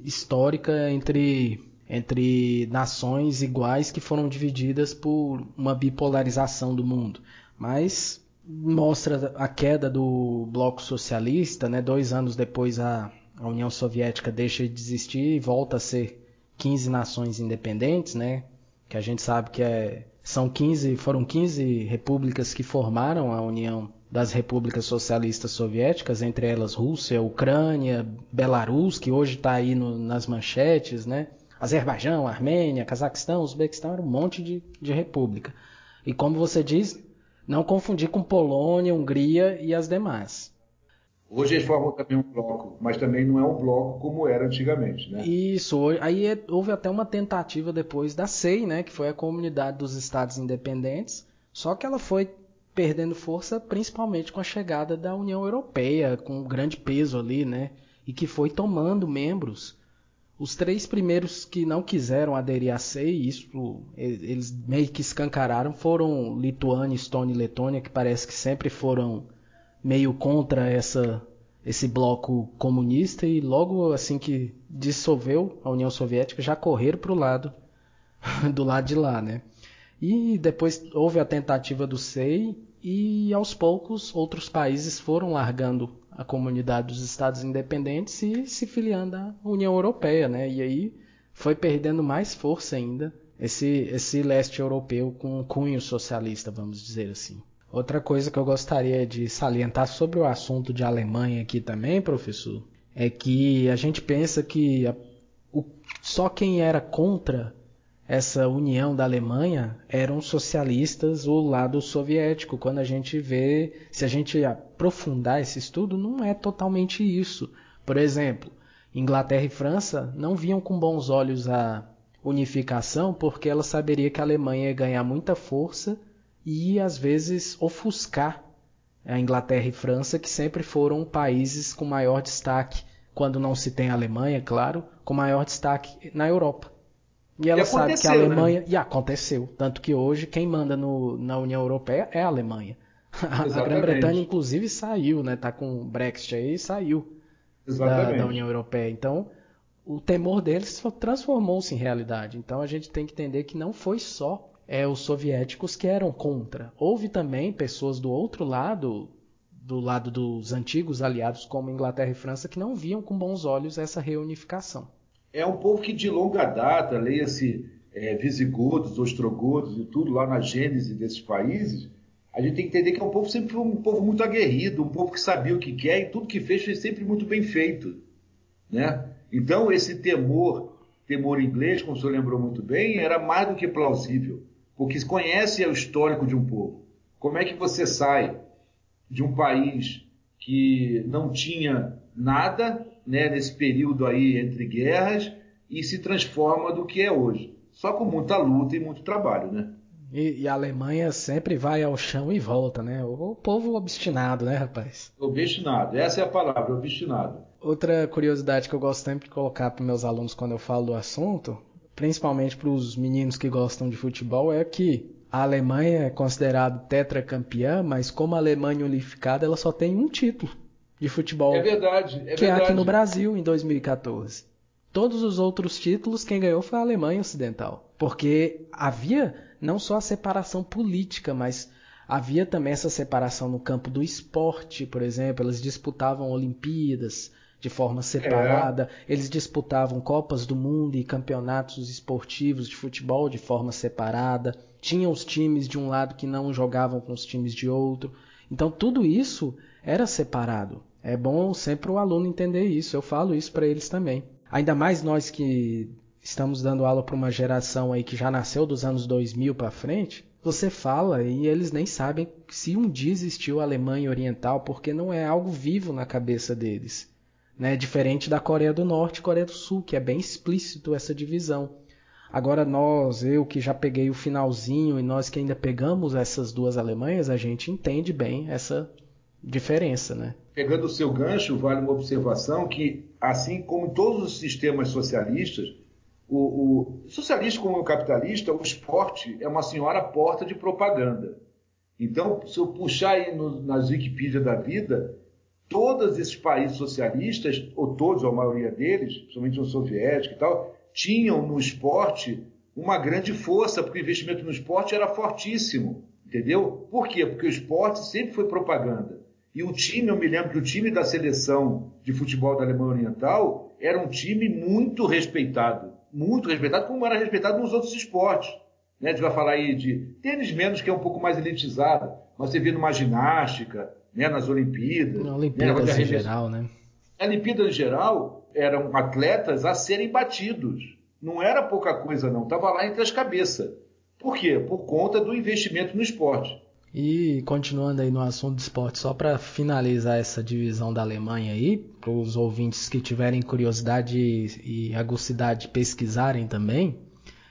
[SPEAKER 2] histórica entre nações iguais que foram divididas por uma bipolarização do mundo. Mas mostra a queda do bloco socialista, né? 2 anos depois a União Soviética deixa de existir e volta a ser 15 nações independentes, né? Que a gente sabe que Foram 15 repúblicas que formaram a União das Repúblicas Socialistas Soviéticas, entre elas Rússia, Ucrânia, Belarus, que hoje está aí nas manchetes, né? Azerbaijão, Armênia, Cazaquistão, Uzbequistão, era um monte de república. E como você diz, não confundir com Polônia, Hungria e as demais.
[SPEAKER 3] Hoje eles formam também um bloco, mas também não é um bloco como era antigamente, né?
[SPEAKER 2] Isso, aí houve até uma tentativa depois da CEI, né, que foi a Comunidade dos Estados Independentes, só que ela foi perdendo força principalmente com a chegada da União Europeia, com um grande peso ali, né, e que foi tomando membros. Os 3 primeiros que não quiseram aderir à CEI, isso eles meio que escancararam, foram Lituânia, Estônia e Letônia, que parece que sempre foram meio contra esse bloco comunista, e logo assim que dissolveu a União Soviética já correram para o lado do lado de lá, né? E depois houve a tentativa do SEI e aos poucos outros países foram largando a comunidade dos Estados Independentes e se filiando à União Europeia, né? E aí foi perdendo mais força ainda esse leste europeu com um cunho socialista, vamos dizer assim. Outra coisa que eu gostaria de salientar sobre o assunto de Alemanha aqui também, professor, é que a gente pensa que só quem era contra essa união da Alemanha eram socialistas, o lado soviético. Quando a gente vê, se a gente aprofundar esse estudo, não é totalmente isso. Por exemplo, Inglaterra e França não viam com bons olhos a unificação porque ela saberia que a Alemanha ia ganhar muita força e às vezes ofuscar a Inglaterra e França, que sempre foram países com maior destaque, quando não se tem a Alemanha, claro, com maior destaque na Europa. E ela sabe que a Alemanha... Né? E aconteceu. Tanto que hoje quem manda na União Europeia é a Alemanha. A Grã-Bretanha, inclusive, saiu, né? Tá com o Brexit aí e saiu da União Europeia. Então, o temor deles transformou-se em realidade. Então, a gente tem que entender que não foi só os soviéticos que eram contra. Houve também pessoas do outro lado, do lado dos antigos aliados, como Inglaterra e França, que não viam com bons olhos essa reunificação.
[SPEAKER 3] É um povo que de longa data, leia-se visigodos, ostrogodos e tudo lá na gênese desses países, a gente tem que entender que é um povo sempre um povo muito aguerrido, um povo que sabia o que quer e tudo que fez foi sempre muito bem feito, né? Então esse temor inglês, como o senhor lembrou muito bem, era mais do que plausível, porque conhece o histórico de um povo. Como é que você sai de um país que não tinha nada, né, nesse período aí entre guerras, e se transforma do que é hoje? Só com muita luta e muito trabalho, né?
[SPEAKER 2] E a Alemanha sempre vai ao chão e volta, né? O povo obstinado, né, rapaz?
[SPEAKER 3] Obstinado, essa é a palavra, obstinado.
[SPEAKER 2] Outra curiosidade que eu gosto sempre de colocar para meus alunos quando eu falo do assunto, principalmente para os meninos que gostam de futebol, é que a Alemanha é considerada tetracampeã, mas como a Alemanha unificada, ela só tem um título de futebol.
[SPEAKER 3] É verdade.
[SPEAKER 2] Que é aqui no Brasil, em 2014. Todos os outros títulos, quem ganhou foi a Alemanha Ocidental. Porque havia não só a separação política, mas havia também essa separação no campo do esporte, por exemplo. Eles disputavam Olimpíadas de forma separada, eles disputavam Copas do Mundo e campeonatos esportivos de futebol de forma separada. Tinham os times de um lado que não jogavam com os times de outro. Então tudo isso era separado. É bom sempre o aluno entender isso. Eu falo isso para eles também. Ainda mais nós que estamos dando aula para uma geração aí que já nasceu dos anos 2000 para frente. Você fala e eles nem sabem se um dia existiu a Alemanha Oriental, porque não é algo vivo na cabeça deles, né? Diferente da Coreia do Norte e Coreia do Sul, que é bem explícito essa divisão. Agora eu que já peguei o finalzinho e nós que ainda pegamos essas duas Alemanhas, a gente entende bem essa diferença, né?
[SPEAKER 3] Pegando o seu gancho, vale uma observação que, assim como todos os sistemas socialistas, o socialista como o capitalista, o esporte é uma senhora porta de propaganda. Então, se eu puxar aí nas Wikipedia da vida, todos esses países socialistas, ou todos, ou a maioria deles, principalmente o soviético e tal, tinham no esporte uma grande força, porque o investimento no esporte era fortíssimo, entendeu? Por quê? Porque o esporte sempre foi propaganda. E o time, eu me lembro que o time da seleção de futebol da Alemanha Oriental era um time muito respeitado, como era respeitado nos outros esportes. né? A gente vai falar aí de tênis menos, que é um pouco mais elitizado, mas você vê numa ginástica, né? Nas Olimpíadas.
[SPEAKER 2] Olimpíadas em geral, né?
[SPEAKER 3] Olimpíadas em geral eram atletas a serem batidos. Não era pouca coisa, não. Estava lá entre as cabeças. Por quê? Por conta do investimento no esporte.
[SPEAKER 2] E continuando aí no assunto do esporte, só para finalizar essa divisão da Alemanha aí, para os ouvintes que tiverem curiosidade e aguçidade de pesquisarem também,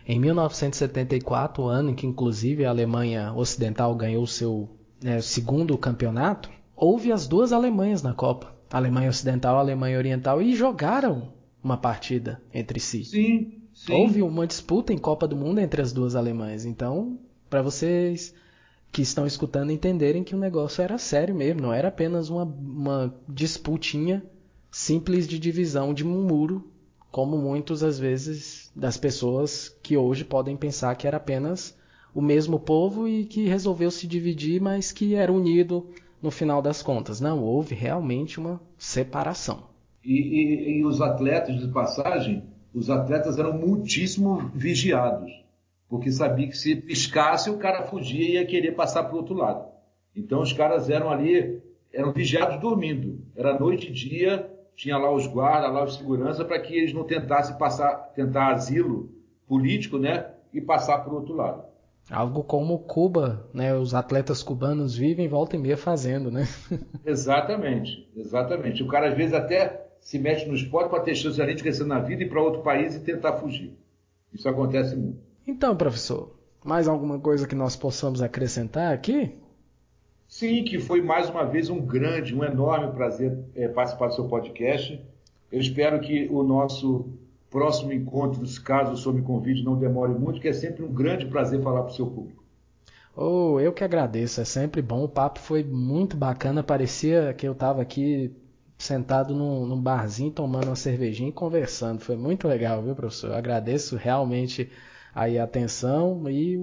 [SPEAKER 2] em 1974, o ano em que inclusive a Alemanha Ocidental ganhou o seu segundo campeonato, houve as duas Alemanhas na Copa, a Alemanha Ocidental e a Alemanha Oriental, e jogaram uma partida entre si.
[SPEAKER 3] Sim.
[SPEAKER 2] Houve uma disputa em Copa do Mundo entre as duas Alemanhas. Então, para vocês que estão escutando entenderem que o negócio era sério mesmo, não era apenas uma disputinha simples de divisão de um muro, como muitas às vezes das pessoas que hoje podem pensar que era apenas o mesmo povo e que resolveu se dividir, mas que era unido no final das contas. Não, houve realmente uma separação.
[SPEAKER 3] E os atletas, de passagem, os atletas eram muitíssimo vigiados, porque sabia que se piscasse o cara fugia e ia querer passar para o outro lado. Então os caras eram vigiados dormindo. Era noite e dia, tinha lá os guardas, lá os segurança, para que eles não tentassem tentar asilo político, né, e passar para o outro lado.
[SPEAKER 2] Algo como Cuba, né, os atletas cubanos vivem volta e meia fazendo, né?
[SPEAKER 3] Exatamente. O cara às vezes até se mete no esporte para ter chance de crescer na vida e ir para outro país e tentar fugir. Isso acontece muito.
[SPEAKER 2] Então, professor, mais alguma coisa que nós possamos acrescentar aqui?
[SPEAKER 3] Sim, que foi mais uma vez um enorme prazer participar do seu podcast. Eu espero que o nosso próximo encontro, caso o senhor me convide, não demore muito, que é sempre um grande prazer falar para o seu público.
[SPEAKER 2] Eu que agradeço, é sempre bom. O papo foi muito bacana, parecia que eu estava aqui sentado num barzinho, tomando uma cervejinha e conversando. Foi muito legal, viu, professor? Eu agradeço realmente aí a atenção e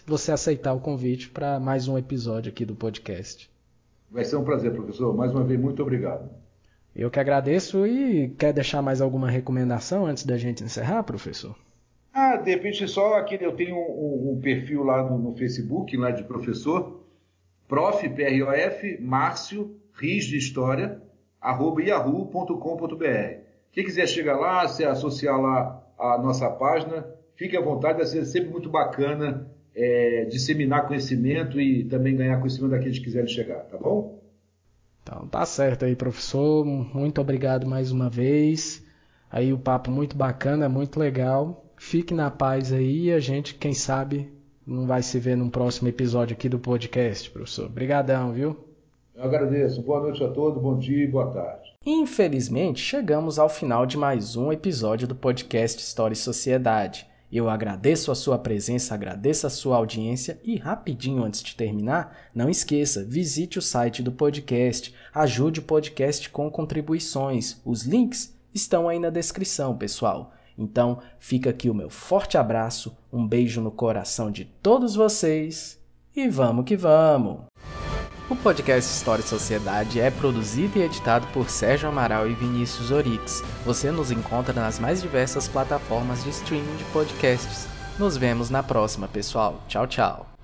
[SPEAKER 2] você aceitar o convite para mais um episódio aqui do podcast.
[SPEAKER 3] Vai ser um prazer, professor. Mais uma vez, muito obrigado.
[SPEAKER 2] Eu que agradeço. E quer deixar mais alguma recomendação antes da gente encerrar, professor?
[SPEAKER 3] De repente só aquele, eu tenho um perfil lá no Facebook, lá de professor, prof, P-R-O-F, Márcio, Riz de História, @yahoo.com.br. Quem quiser chegar lá, se associar lá à nossa página, fique à vontade, vai ser sempre muito bacana disseminar conhecimento e também ganhar conhecimento daqueles que quiserem chegar, tá bom?
[SPEAKER 2] Então tá certo aí, professor. Muito obrigado mais uma vez. Aí o papo muito bacana, muito legal. Fique na paz aí e a gente, quem sabe, não vai se ver num próximo episódio aqui do podcast, professor. Obrigadão, viu?
[SPEAKER 3] Eu agradeço. Boa noite a todos, bom dia e boa tarde.
[SPEAKER 2] Infelizmente, chegamos ao final de mais um episódio do podcast História e Sociedade. Eu agradeço a sua presença, agradeço a sua audiência e rapidinho antes de terminar, não esqueça, visite o site do podcast, ajude o podcast com contribuições. Os links estão aí na descrição, pessoal. Então, fica aqui o meu forte abraço, um beijo no coração de todos vocês e vamos que vamos! O podcast História e Sociedade é produzido e editado por Sérgio Amaral e Vinícius Orix. Você nos encontra nas mais diversas plataformas de streaming de podcasts. Nos vemos na próxima, pessoal. Tchau, tchau.